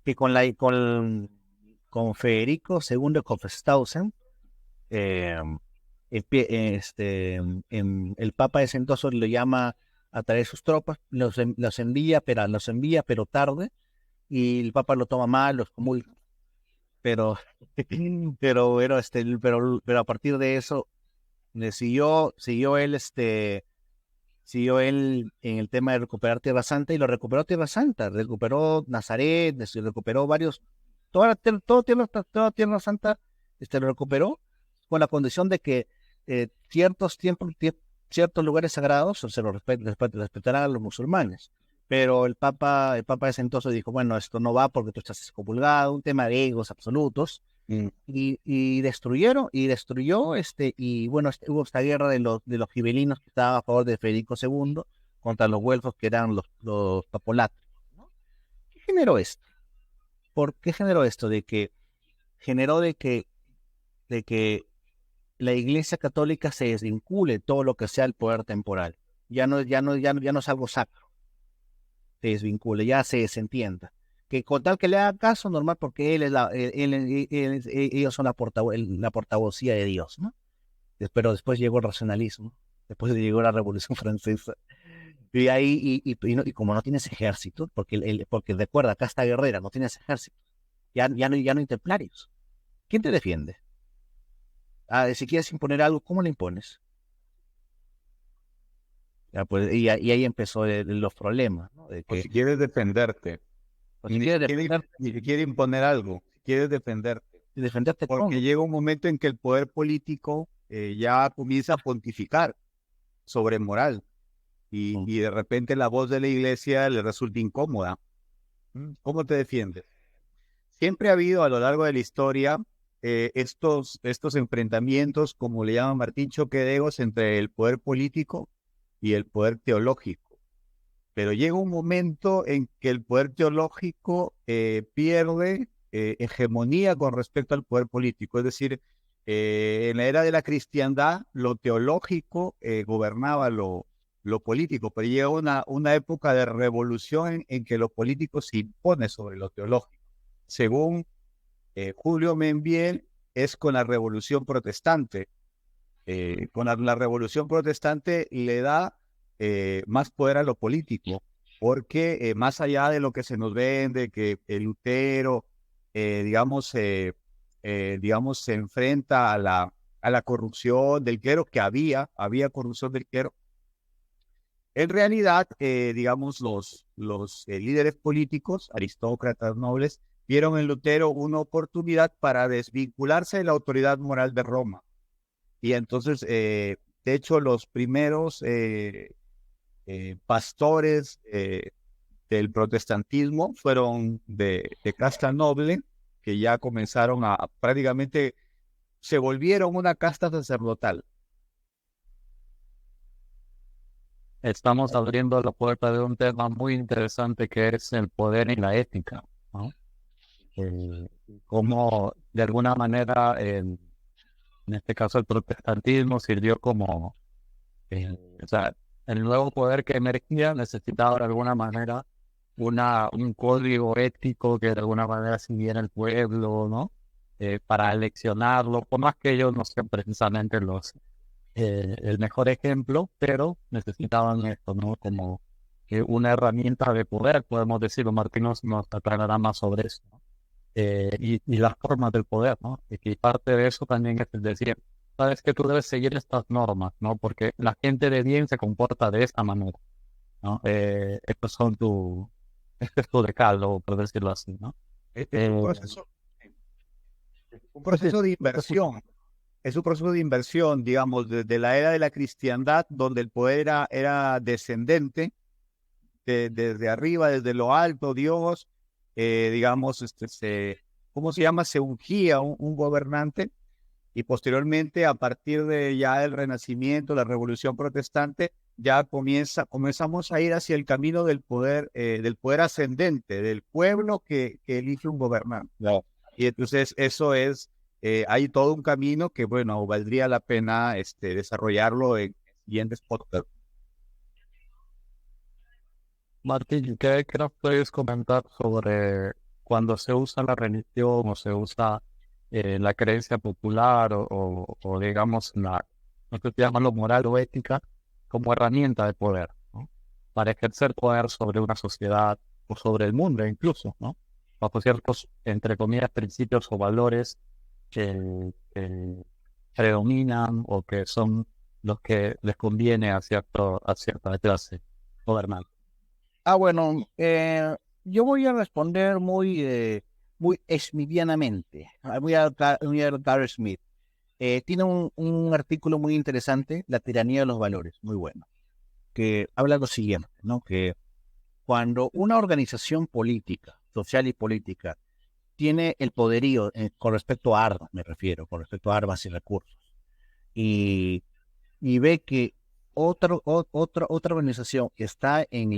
que con Federico II Hofstausen, el Papa de ese entonces lo llama a traer sus tropas, los envía, pero tarde, y el Papa lo toma mal, los comulga. Pero, pero a partir de eso, siguió él en el tema de recuperar Tierra Santa, y lo recuperó Tierra Santa, recuperó Nazaret, recuperó toda Tierra Santa, lo recuperó con la condición de que ciertos lugares sagrados se los respetarán a los musulmanes. Pero el Papa de ese entonces dijo, bueno, esto no va porque tú estás excomulgado, un tema de egos absolutos. Y destruyó, y bueno, hubo esta guerra de los gibelinos que estaban a favor de Federico II contra los güelfos que eran los papolátricos, ¿no? ¿Qué generó esto? ¿Por qué generó esto? Generó de que la Iglesia Católica se desvincule todo lo que sea el poder temporal. Ya no es algo sacro. Se desvincule, ya se desentienda. Que con tal que le haga caso, normal, porque ellos son la portavocía de Dios, ¿no? Pero después llegó el racionalismo, después llegó la Revolución Francesa, y ahí, y como no tienes ejército, porque recuerda, acá está guerrera, no tienes ejército, ya no hay templarios. ¿Quién te defiende? Si quieres imponer algo, ¿cómo lo impones? Ya, pues, y ahí empezó los problemas, ¿no? O si quieres defenderte. Si quiere imponer algo, si quieres defenderte. Y defenderte porque ¿cómo? llega un momento en que el poder político ya comienza a pontificar sobre moral y de repente la voz de la iglesia le resulta incómoda. ¿Cómo te defiendes? Siempre ha habido a lo largo de la historia estos enfrentamientos, como le llama Martín, choque de egos entre el poder político y el poder teológico. Pero llega un momento en que el poder teológico pierde hegemonía con respecto al poder político. Es decir, en la era de la cristiandad, lo teológico gobernaba lo político, pero llega una época de revolución en que lo político se impone sobre lo teológico. Según Julio Membiel, es con la revolución protestante. Con la revolución protestante le da más poder a lo político, porque más allá de lo que se nos vende, que el Lutero, digamos, se enfrenta a la corrupción del clero, que había corrupción del clero. En realidad, digamos, los líderes políticos, aristócratas, nobles, vieron en Lutero una oportunidad para desvincularse de la autoridad moral de Roma. Y entonces, de hecho, los primeros pastores del protestantismo fueron de casta noble, que ya comenzaron prácticamente se volvieron una casta sacerdotal. Estamos abriendo la puerta de un tema muy interesante que es el poder y la ética, ¿no? Cómo de alguna manera, en este caso el protestantismo sirvió como, o sea, el nuevo poder que emergía necesitaba de alguna manera un código ético que de alguna manera siguiera el pueblo, ¿no? Para eleccionarlo, por más que ellos no sean precisamente el mejor ejemplo, pero necesitaban esto, ¿no? Como una herramienta de poder, podemos decirlo. Martín nos aclarará más sobre eso, ¿no? Y las formas del poder, ¿no? Y que parte de eso también es el decir, sabes que tú debes seguir estas normas, ¿no? Porque la gente de bien se comporta de esta manera, ¿no? Este es tu decálogo, por decirlo así, ¿no? Es un proceso de inversión. Es un proceso de inversión, digamos, desde la era de la cristiandad, donde el poder era descendente, desde arriba, desde lo alto, Dios, digamos, ¿cómo se llama? Se ungía un gobernante, y posteriormente, a partir de ya el Renacimiento, la Revolución Protestante, ya comenzamos a ir hacia el camino del poder ascendente, del pueblo que elige un gobernante. Claro. Y entonces eso es, hay todo un camino que, bueno, valdría la pena desarrollarlo en siguientes podcasts. Martín, ¿qué nos puedes comentar sobre cuando se usa la religión o se usa la creencia popular o digamos, no sé si llamarlo moral o ética, como herramienta de poder, ¿no? Para ejercer poder sobre una sociedad o sobre el mundo incluso, ¿no? Bajo ciertos, entre comillas, principios o valores que predominan o que son los que les conviene a cierta clase gobernante. Bueno, yo voy a responder muy smithianamente. Voy a Carl Smith. Tiene un artículo muy interesante, La tiranía de los valores, muy bueno, que habla lo siguiente, ¿no? Que cuando una organización política, social y política, tiene el poderío con respecto a armas, me refiero, con respecto a armas y recursos, y, y ve que otra organización está en,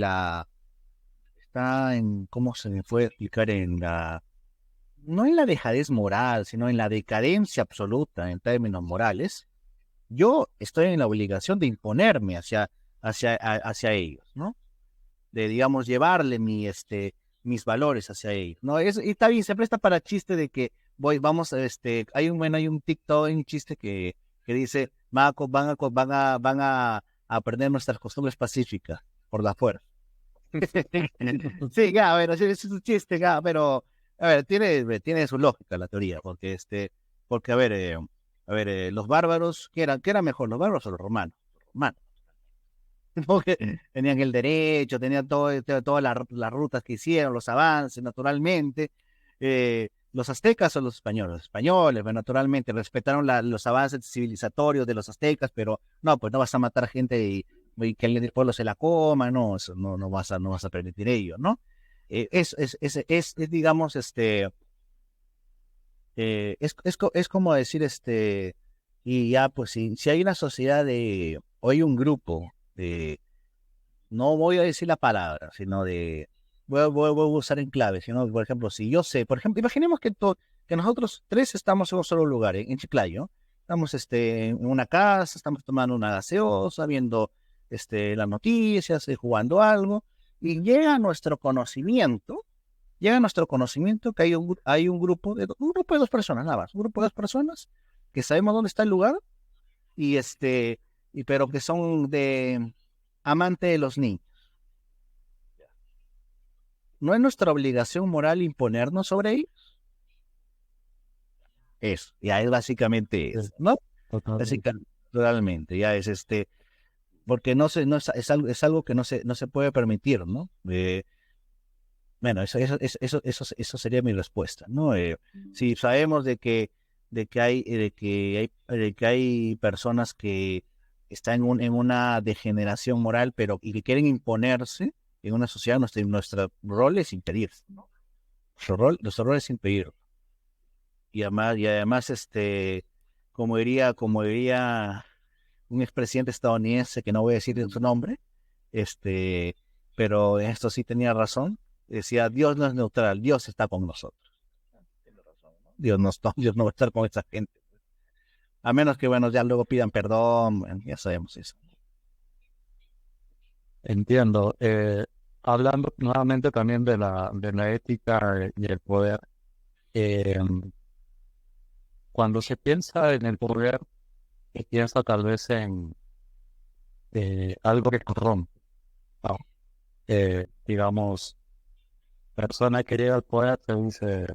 ¿cómo se me puede explicar? No en la dejadez moral, sino en la decadencia absoluta en términos morales. Yo estoy en la obligación de imponerme hacia ellos, ¿no? De, digamos, llevarle mis valores hacia ellos, ¿no? Y está bien, se presta para chiste de que hay un TikTok, hay un chiste que dice, van a aprender nuestras costumbres pacíficas por la fuerza. Sí, ya, bueno, sí, es un chiste, ya, pero, a ver, tiene su lógica la teoría, porque, a ver, los bárbaros, ¿qué era mejor, los bárbaros o los romanos? Los romanos. Porque tenían el derecho, tenían todas las rutas que hicieron, los avances, naturalmente. Los aztecas o los españoles, pues, naturalmente, respetaron los avances civilizatorios de los aztecas, pero no, pues no vas a matar gente y que alguien del pueblo se la coma, no, eso no vas a permitir ello, ¿no? Digamos, es como decir, y ya, pues, si hay una sociedad o hay un grupo no voy a decir la palabra, sino voy a usar en clave, sino, por ejemplo, si yo sé, por ejemplo, imaginemos que nosotros tres estamos en un solo lugar, en Chiclayo, estamos en una casa, estamos tomando una gaseosa, viendo las noticias, jugando algo, y llega a nuestro conocimiento que hay un grupo de dos personas, nada más, un grupo de dos personas que sabemos dónde está el lugar, y pero que son amante de los niños. ¿No es nuestra obligación moral imponernos sobre ellos? Eso, ya es básicamente eso, ¿no? Totalmente, ya es porque es algo que no se puede permitir, ¿no? Bueno, eso sería mi respuesta, ¿no? Si sabemos de que hay personas que están en una degeneración moral, y que quieren imponerse en una sociedad, nuestro rol es impedirse, ¿no? Nuestro rol es impedirlo. Y además, como diría un expresidente estadounidense, que no voy a decir su nombre, pero esto sí tenía razón, decía, Dios no es neutral, Dios está con nosotros. Dios no va a estar con esa gente. A menos que, bueno, ya luego pidan perdón, bueno, ya sabemos eso. entiendo. Hablando nuevamente también de la ética y el poder, eh, cuando se piensa en el poder, se piensa tal vez en algo que corrompe, ¿no? Digamos, persona que llega al poder se dice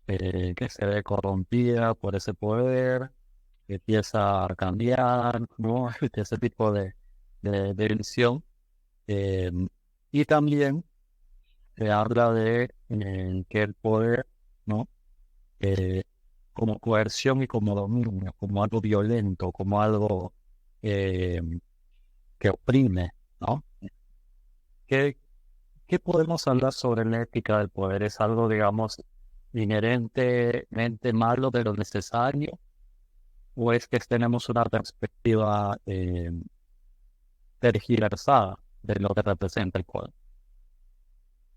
que se ve corrompida por ese poder, que empieza a cambiar, ¿no? Ese tipo de visión. Eh, y también se habla de que el poder, ¿no? Eh, como coerción y como dominio, como algo violento, como algo eh, que oprime, ¿no? ¿Qué, qué podemos hablar sobre la ética del poder? ¿Es algo, digamos, inherentemente malo de lo necesario? ¿O es que tenemos una perspectiva tergiversada de lo que representa el poder?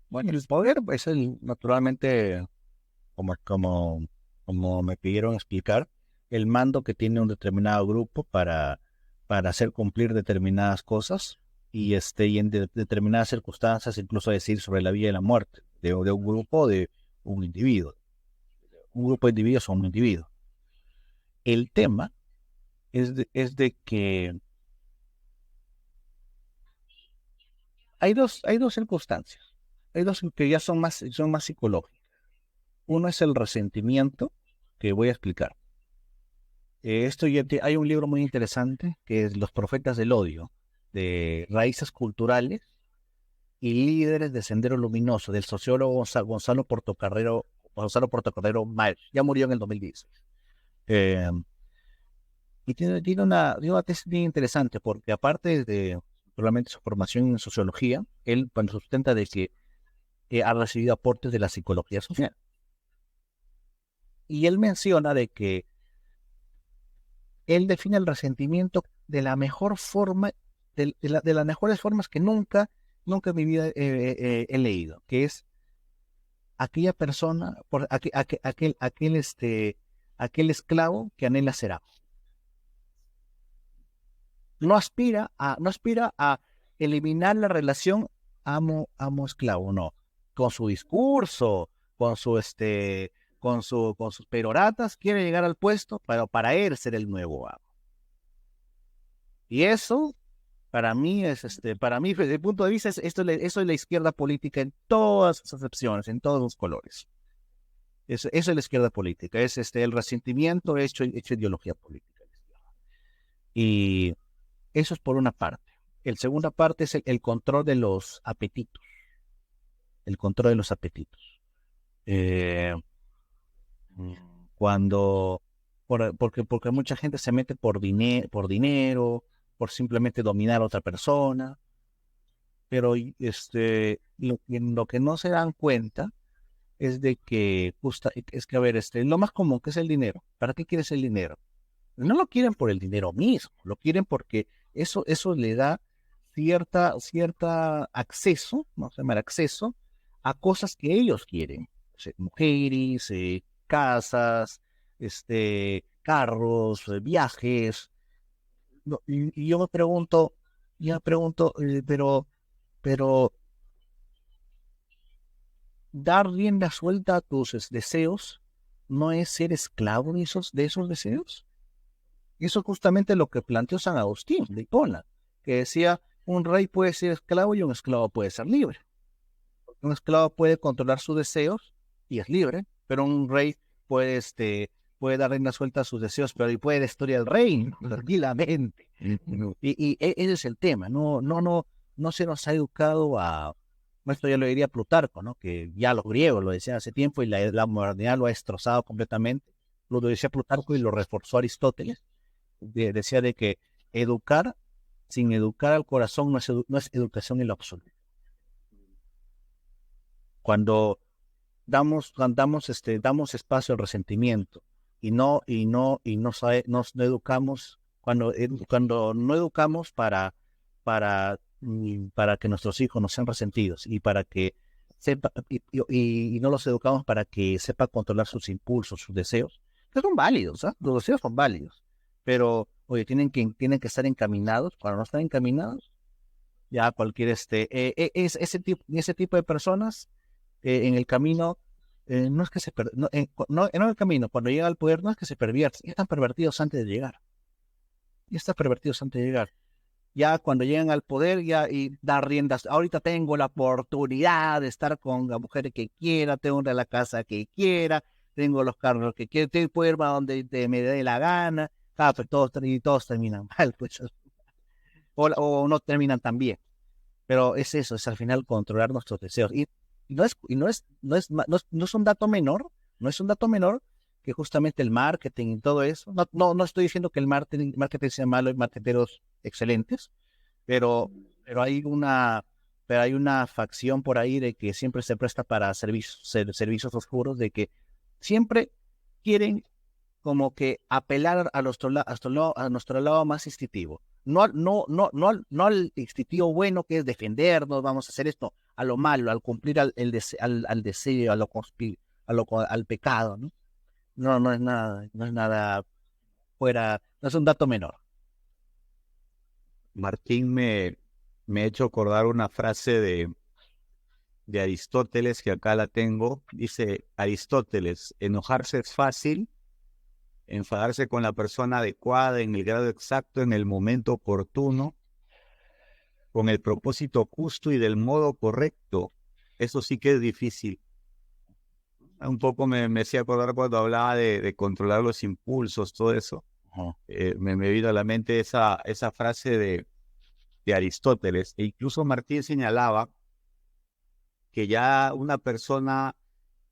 Bueno, el poder es naturalmente, como me pidieron explicar, el mando que tiene un determinado grupo para hacer cumplir determinadas cosas y en determinadas circunstancias incluso decir sobre la vida y la muerte de un grupo o de un individuo. Un grupo de individuos o un individuo. El tema es de que hay dos circunstancias. Hay dos que ya son más psicológicas. Uno es el resentimiento, que voy a explicar. Hay un libro muy interesante que es Los Profetas del Odio, de raíces culturales y líderes de Sendero Luminoso, del sociólogo Gonzalo Portocarrero Máez. Ya murió en el 2016. Eh, y tiene una tesis bien interesante, porque aparte de probablemente su formación en sociología, él sustenta de que ha recibido aportes de la psicología social. Y él menciona de que él define el resentimiento de la mejor forma, de las mejores formas que nunca en mi vida he leído, que es aquella persona, aquel esclavo que anhela ser amo. No aspira a eliminar la relación amo-esclavo, no. Con su discurso, con sus peroratas, quiere llegar al puesto, pero para él ser el nuevo amo. Y eso, para mí, desde el punto de vista, eso es la izquierda política en todas sus acepciones, en todos los colores. Eso es la izquierda política, es el resentimiento hecho ideología política. Y eso es por una parte. La segunda parte es el control de los apetitos. El control de los apetitos. Eh, cuando, porque mucha gente se mete por dinero, por simplemente dominar a otra persona, pero lo que no se dan cuenta es de que, a ver, lo más común que es el dinero. ¿Para qué quieres el dinero? No lo quieren por el dinero mismo, lo quieren porque eso le da cierta acceso, vamos a llamar acceso, a cosas que ellos quieren. O sea, mujeres, casas, carros, viajes. No, y yo me pregunto, pero dar rienda suelta a tus deseos no es ser esclavo de esos deseos. Y eso es justamente lo que planteó San Agustín de Hipona, que decía, un rey puede ser esclavo y un esclavo puede ser libre. Un esclavo puede controlar sus deseos y es libre, pero un rey puede dar rienda suelta a sus deseos, pero y puede destruir el reino tranquilamente. Ese es el tema. No se nos ha educado a... Esto ya lo diría Plutarco, ¿no? Que ya los griegos lo decían hace tiempo y la modernidad lo ha destrozado completamente. Lo decía Plutarco y lo reforzó Aristóteles. Decía de que educar sin educar al corazón no es educación en lo absoluto. Cuando damos espacio al resentimiento y no educamos, cuando no educamos para que nuestros hijos no sean resentidos y para que sepa, y no los educamos para que sepa controlar sus impulsos, sus deseos, que son válidos, ¿ah? Los deseos son válidos, pero oye, tienen que estar encaminados. Cuando no están encaminados, ya cualquier ese tipo de personas en el camino, no es que no en el camino, cuando llegan al poder no es que se pervierten, ya están pervertidos antes de llegar, ya cuando llegan al poder ya y dar riendas, ahorita tengo la oportunidad de estar con la mujer que quiera, tengo la casa que quiera, tengo los carros que quiera, puedo irme a donde me dé la gana, pues todos terminan mal, pues, o no terminan tan bien. Pero es eso, es al final controlar nuestros deseos. Y no es un dato menor, no es un dato menor que justamente el marketing y todo eso. No estoy diciendo que el marketing sea malo, hay marketeros excelentes, pero, pero hay una, pero hay una facción por ahí de que siempre se presta para servicios oscuros, de que siempre quieren como que apelar a nuestro lado más instintivo. No al instintivo bueno que es defendernos, vamos a hacer esto, a lo malo, al cumplir al deseo, al pecado, ¿no? No es nada fuera, no es un dato menor. Martín me ha hecho acordar una frase de Aristóteles, que acá la tengo. Dice Aristóteles: enojarse es fácil, enfadarse con la persona adecuada, en el grado exacto, en el momento oportuno, con el propósito justo y del modo correcto, eso sí que es difícil. Un poco me hacía acordar cuando hablaba de controlar los impulsos, todo eso. Uh-huh. Me vino a la mente esa frase de Aristóteles. E incluso Martín señalaba que ya una persona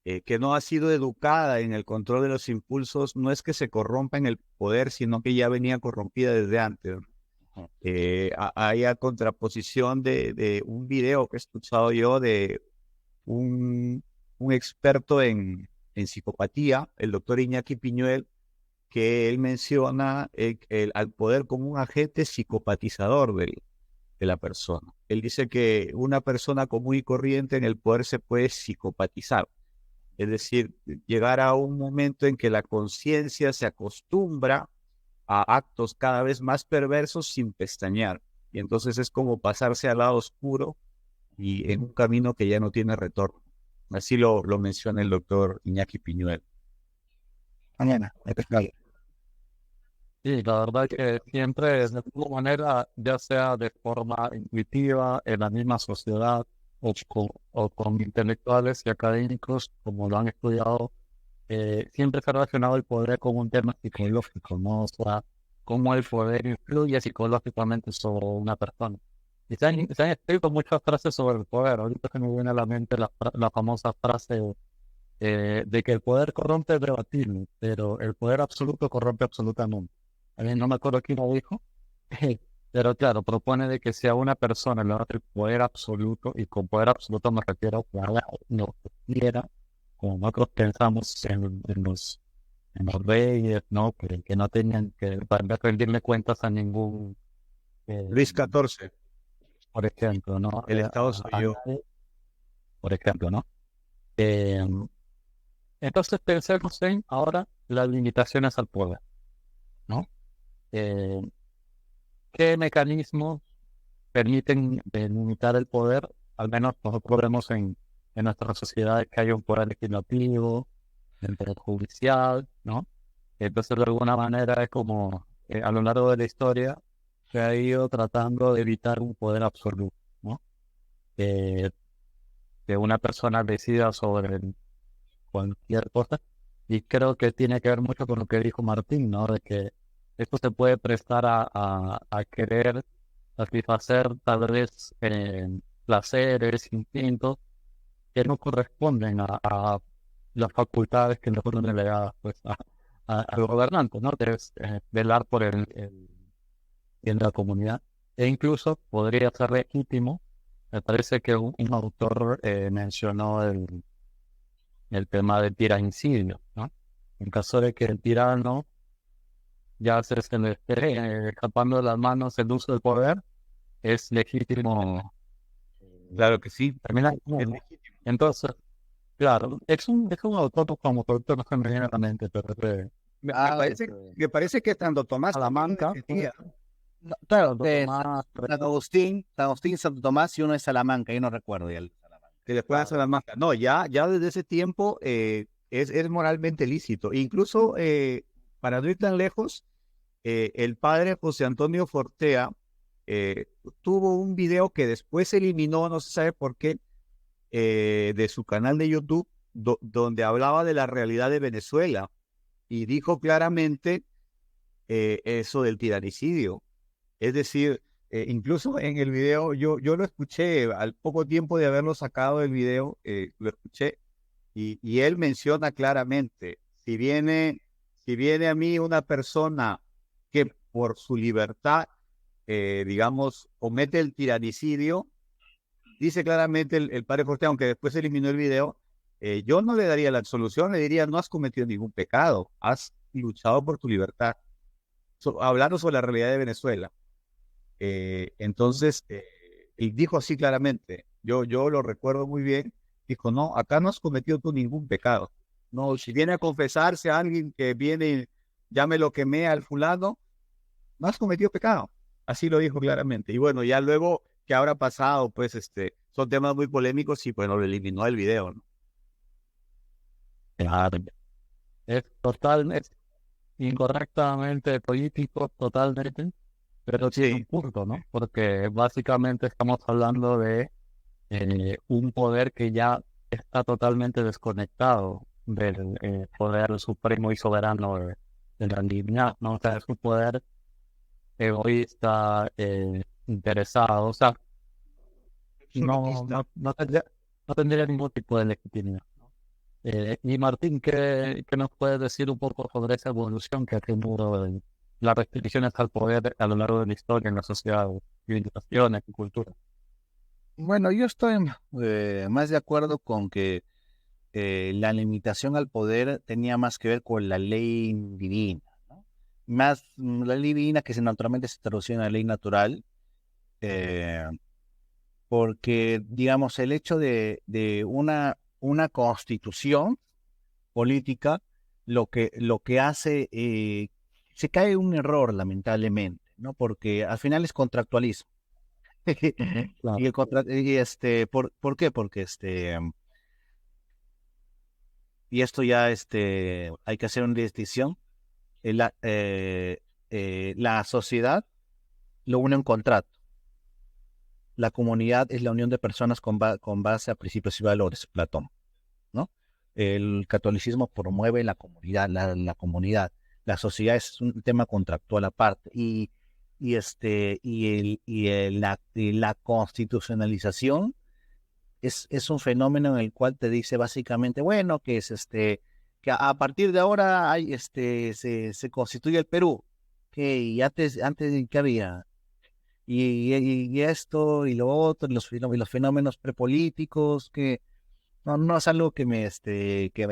que no ha sido educada en el control de los impulsos, no es que se corrompa en el poder, sino que ya venía corrompida desde antes. Hay a contraposición de un video que he escuchado yo de un experto en psicopatía, el doctor Iñaki Piñuel, que él menciona al poder como un agente psicopatizador de la persona. Él dice que una persona común y corriente en el poder se puede psicopatizar. Es decir, llegar a un momento en que la conciencia se acostumbra a actos cada vez más perversos sin pestañear. Y entonces es como pasarse al lado oscuro y en un camino que ya no tiene retorno. Así lo menciona el doctor Iñaki Piñuel. Mañana, Sí, la verdad que siempre, de alguna manera, ya sea de forma intuitiva, en la misma sociedad o con intelectuales y académicos, como lo han estudiado, siempre se ha relacionado el poder con un tema psicológico, ¿no? O sea, cómo el poder influye psicológicamente sobre una persona. Y se han escrito muchas frases sobre el poder. Ahorita se me viene a la mente la famosa frase de que el poder corrompe es debatible, pero el poder absoluto corrompe absolutamente. A mí no me acuerdo quién lo dijo, pero claro, propone de que sea una persona le da el poder absoluto, y con poder absoluto me refiero a lo que quiera, como nosotros pensamos en los reyes, ¿no? Que no tenían que rendirle cuentas a ningún, Luis XIV, por ejemplo, ¿no? el Estado soy yo. Nadie, por ejemplo, ¿no? Eh, entonces pensemos en ahora las limitaciones al poder, ¿no? ¿Qué mecanismos permiten limitar el poder? Al menos nosotros vemos en nuestras sociedades que hay un poder legislativo, un poder judicial, ¿no? Entonces, de alguna manera es como a lo largo de la historia se ha ido tratando de evitar un poder absoluto, ¿no? Que una persona decida sobre cualquier cosa. Y creo que tiene que ver mucho con lo que dijo Martín, ¿no? De que esto se puede prestar a querer satisfacer tal vez placeres, instintos que no corresponden a las facultades que nos fueron delegadas pues, al gobernante, ¿no? Que es velar por el bien de la comunidad. E incluso podría ser legítimo. Me parece que un autor mencionó el tema del tiranicidio, ¿no? En caso de que el tirano ya se le esté escapando de las manos el uso del poder, es legítimo Claro que sí. terminar. Es legítimo. Entonces, claro, es un autor como autor, no se me viene a la mente, pero Me parece que tanto Tomás Salamanca, defendía, No, claro, Santo Tomás, San Agustín, Santo Tomás y uno de Salamanca, yo no recuerdo ya el de Salamanca. Que después hace la marca. No, ya desde ese tiempo es moralmente lícito. Incluso, para no ir tan lejos, el padre José Antonio Fortea tuvo un video que después se eliminó, no se sabe por qué, de su canal de YouTube, donde hablaba de la realidad de Venezuela y dijo claramente eso del tiranicidio. Es decir, incluso en el video, yo lo escuché al poco tiempo de haberlo sacado del video, lo escuché y él menciona claramente, si viene a mí una persona que por su libertad, digamos, comete el tiranicidio, dice claramente el padre Forte, aunque después se eliminó el video, yo no le daría la absolución, le diría, no has cometido ningún pecado, has luchado por tu libertad. Hablando sobre la realidad de Venezuela. Entonces, y dijo así claramente, yo lo recuerdo muy bien, dijo, no, acá no has cometido tú ningún pecado. No, si viene a confesarse a alguien que viene, llame lo que mea al fulano, no has cometido pecado. Así lo dijo claramente. Y bueno, ya luego que habrá pasado, pues son temas muy polémicos y bueno, lo eliminó el video, ¿no? claro, es totalmente incorrectamente político, totalmente, pero tiene un Sí, punto, ¿no? Porque básicamente estamos hablando de un poder que ya está totalmente desconectado del poder supremo y soberano de la divinidad, ¿no? O sea, es un poder egoísta, interesado, o sea, Absolutista. no tendría ningún tipo de legitimidad. Y Martín, ¿qué nos puedes decir un poco sobre esa evolución que ha tenido las restricciones al poder a lo largo de la historia en la sociedad, civilizaciones y cultura? Bueno, yo estoy más de acuerdo con que la limitación al poder tenía más que ver con la ley divina, ¿no? Más la ley divina que naturalmente se traducía en la ley natural, eh, porque, digamos, el hecho de una constitución política, lo que hace, se cae un error, lamentablemente, ¿no? Porque al final es contractualismo. Claro. Y ¿por qué? Porque y esto ya hay que hacer una distinción. La sociedad lo une un contrato. La comunidad es la unión de personas con base a principios y valores, Platón, ¿no? El catolicismo promueve la comunidad, la comunidad. La sociedad es un tema contractual aparte. Y la constitucionalización es un fenómeno en el cual te dice básicamente, bueno, que a partir de ahora se constituye el Perú, que y antes ¿qué había? Y esto y lo otro, y los fenómenos prepolíticos, que no es algo que me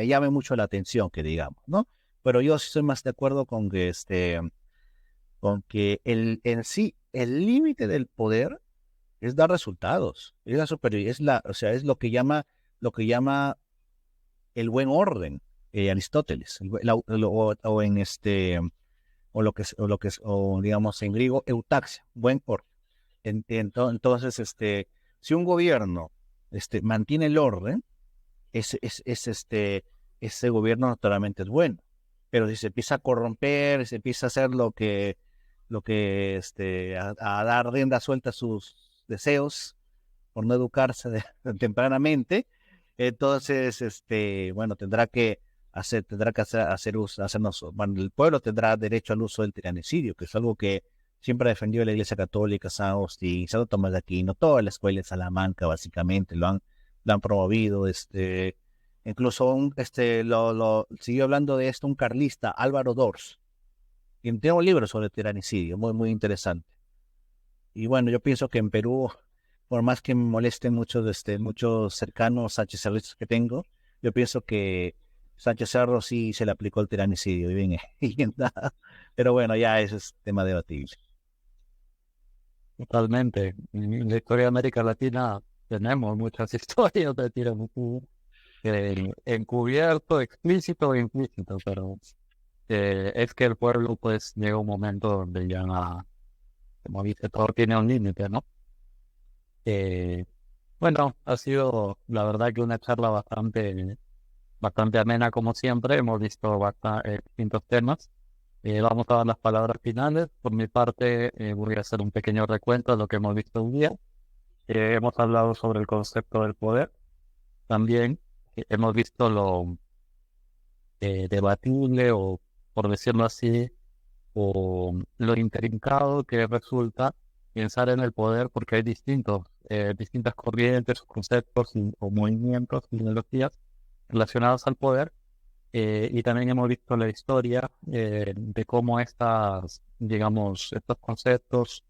llame mucho la atención, que digamos, ¿no? Pero yo sí estoy más de acuerdo con que en sí, el límite del poder es dar resultados, es la superioridad, o sea, es lo que llama el buen orden, Aristóteles, o digamos en griego, eutaxia, buen orden. Entonces, si un gobierno mantiene el orden, ese gobierno naturalmente es bueno. Pero si se empieza a corromper, se empieza a hacer a dar rienda suelta a sus deseos, por no educarse tempranamente, entonces, bueno, tendrá que hacer uso, bueno, el pueblo tendrá derecho al uso del tiranicidio, que es algo que siempre ha defendido la Iglesia Católica, San Agustín, Santo Tomás de Aquino, toda la escuela de Salamanca, básicamente, lo han promovido, incluso lo siguió hablando de esto un carlista, Álvaro Dors, quien tiene un libro sobre el tiranicidio, muy, muy interesante. Y bueno, yo pienso que en Perú, por más que me molesten muchos cercanos Sánchez Cerristas que tengo, yo pienso que Sánchez Cerro sí se le aplicó el tiranicidio, y bien, y nada. Pero bueno, ya ese es tema debatible. Totalmente. En la historia de América Latina tenemos muchas historias de tiranocultura, encubierto, explícito e implícito, pero es que el pueblo pues llega un momento donde ya como dice, todo tiene un límite, ¿no? Bueno, ha sido la verdad que una charla bastante amena como siempre. Hemos visto distintos temas. Vamos a dar las palabras finales. Por mi parte, voy a hacer un pequeño recuento de lo que hemos visto hoy día. Hemos hablado sobre el concepto del poder. También hemos visto lo debatible o, por decirlo así, o lo intrincado que resulta pensar en el poder, porque hay distintas corrientes, conceptos o movimientos, ideologías relacionados al poder. Y también hemos visto la historia de cómo estos conceptos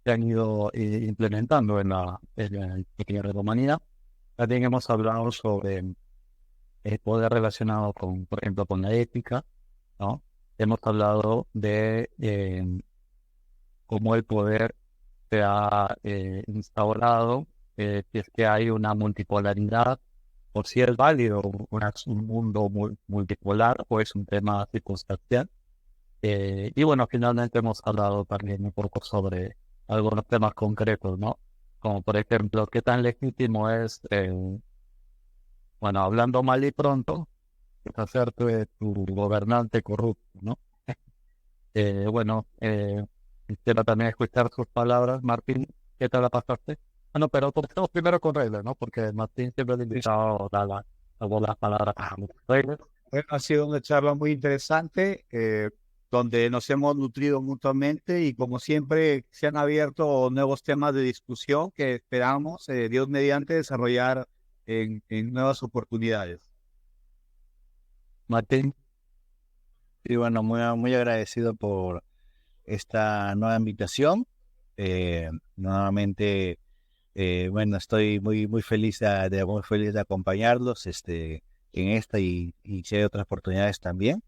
se han ido implementando en la historia de la humanidad. También hemos hablado sobre el poder relacionado con, por ejemplo, con la ética, ¿no? Hemos hablado de cómo el poder se ha instaurado, si es que hay una multipolaridad, o si es válido un mundo multipolar o es un tema circunstancial. Y bueno, finalmente hemos hablado también un poco sobre algunos temas concretos, ¿no? Como por ejemplo, qué tan legítimo es, bueno, hablando mal y pronto, hacerte tu gobernante corrupto, ¿no? Bueno, quisiera también escuchar sus palabras. Martín, ¿qué tal la pasaste? Bueno, pero comencemos primero con Reyes, ¿no? Porque Martín siempre le ha invitado a dar las palabras a Reyes. Bueno, ha sido una charla muy interesante, donde nos hemos nutrido mutuamente y como siempre se han abierto nuevos temas de discusión que esperamos, Dios mediante, desarrollar en nuevas oportunidades. Martín, Y bueno, muy agradecido por esta nueva invitación. Nuevamente, bueno, estoy muy feliz muy feliz de acompañarlos en esta y si hay otras oportunidades también.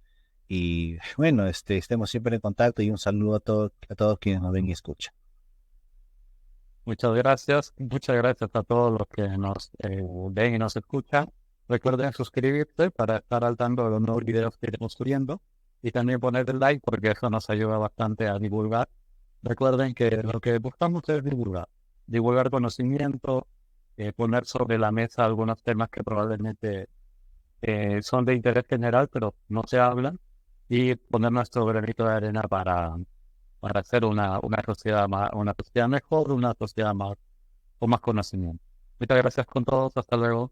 Y bueno, estemos siempre en contacto y un saludo a todos quienes nos ven y escuchan. muchas gracias. Muchas gracias a todos los que nos ven y nos escuchan. Recuerden suscribirse para estar al tanto de los nuevos videos que iremos subiendo. Y también poner el like porque eso nos ayuda bastante a divulgar. Recuerden que lo que buscamos es divulgar conocimiento, poner sobre la mesa algunos temas que probablemente son de interés general, pero no se hablan, y poner nuestro granito de arena para hacer una sociedad una sociedad mejor, una sociedad más con más conocimiento. Muchas gracias con todos, hasta luego.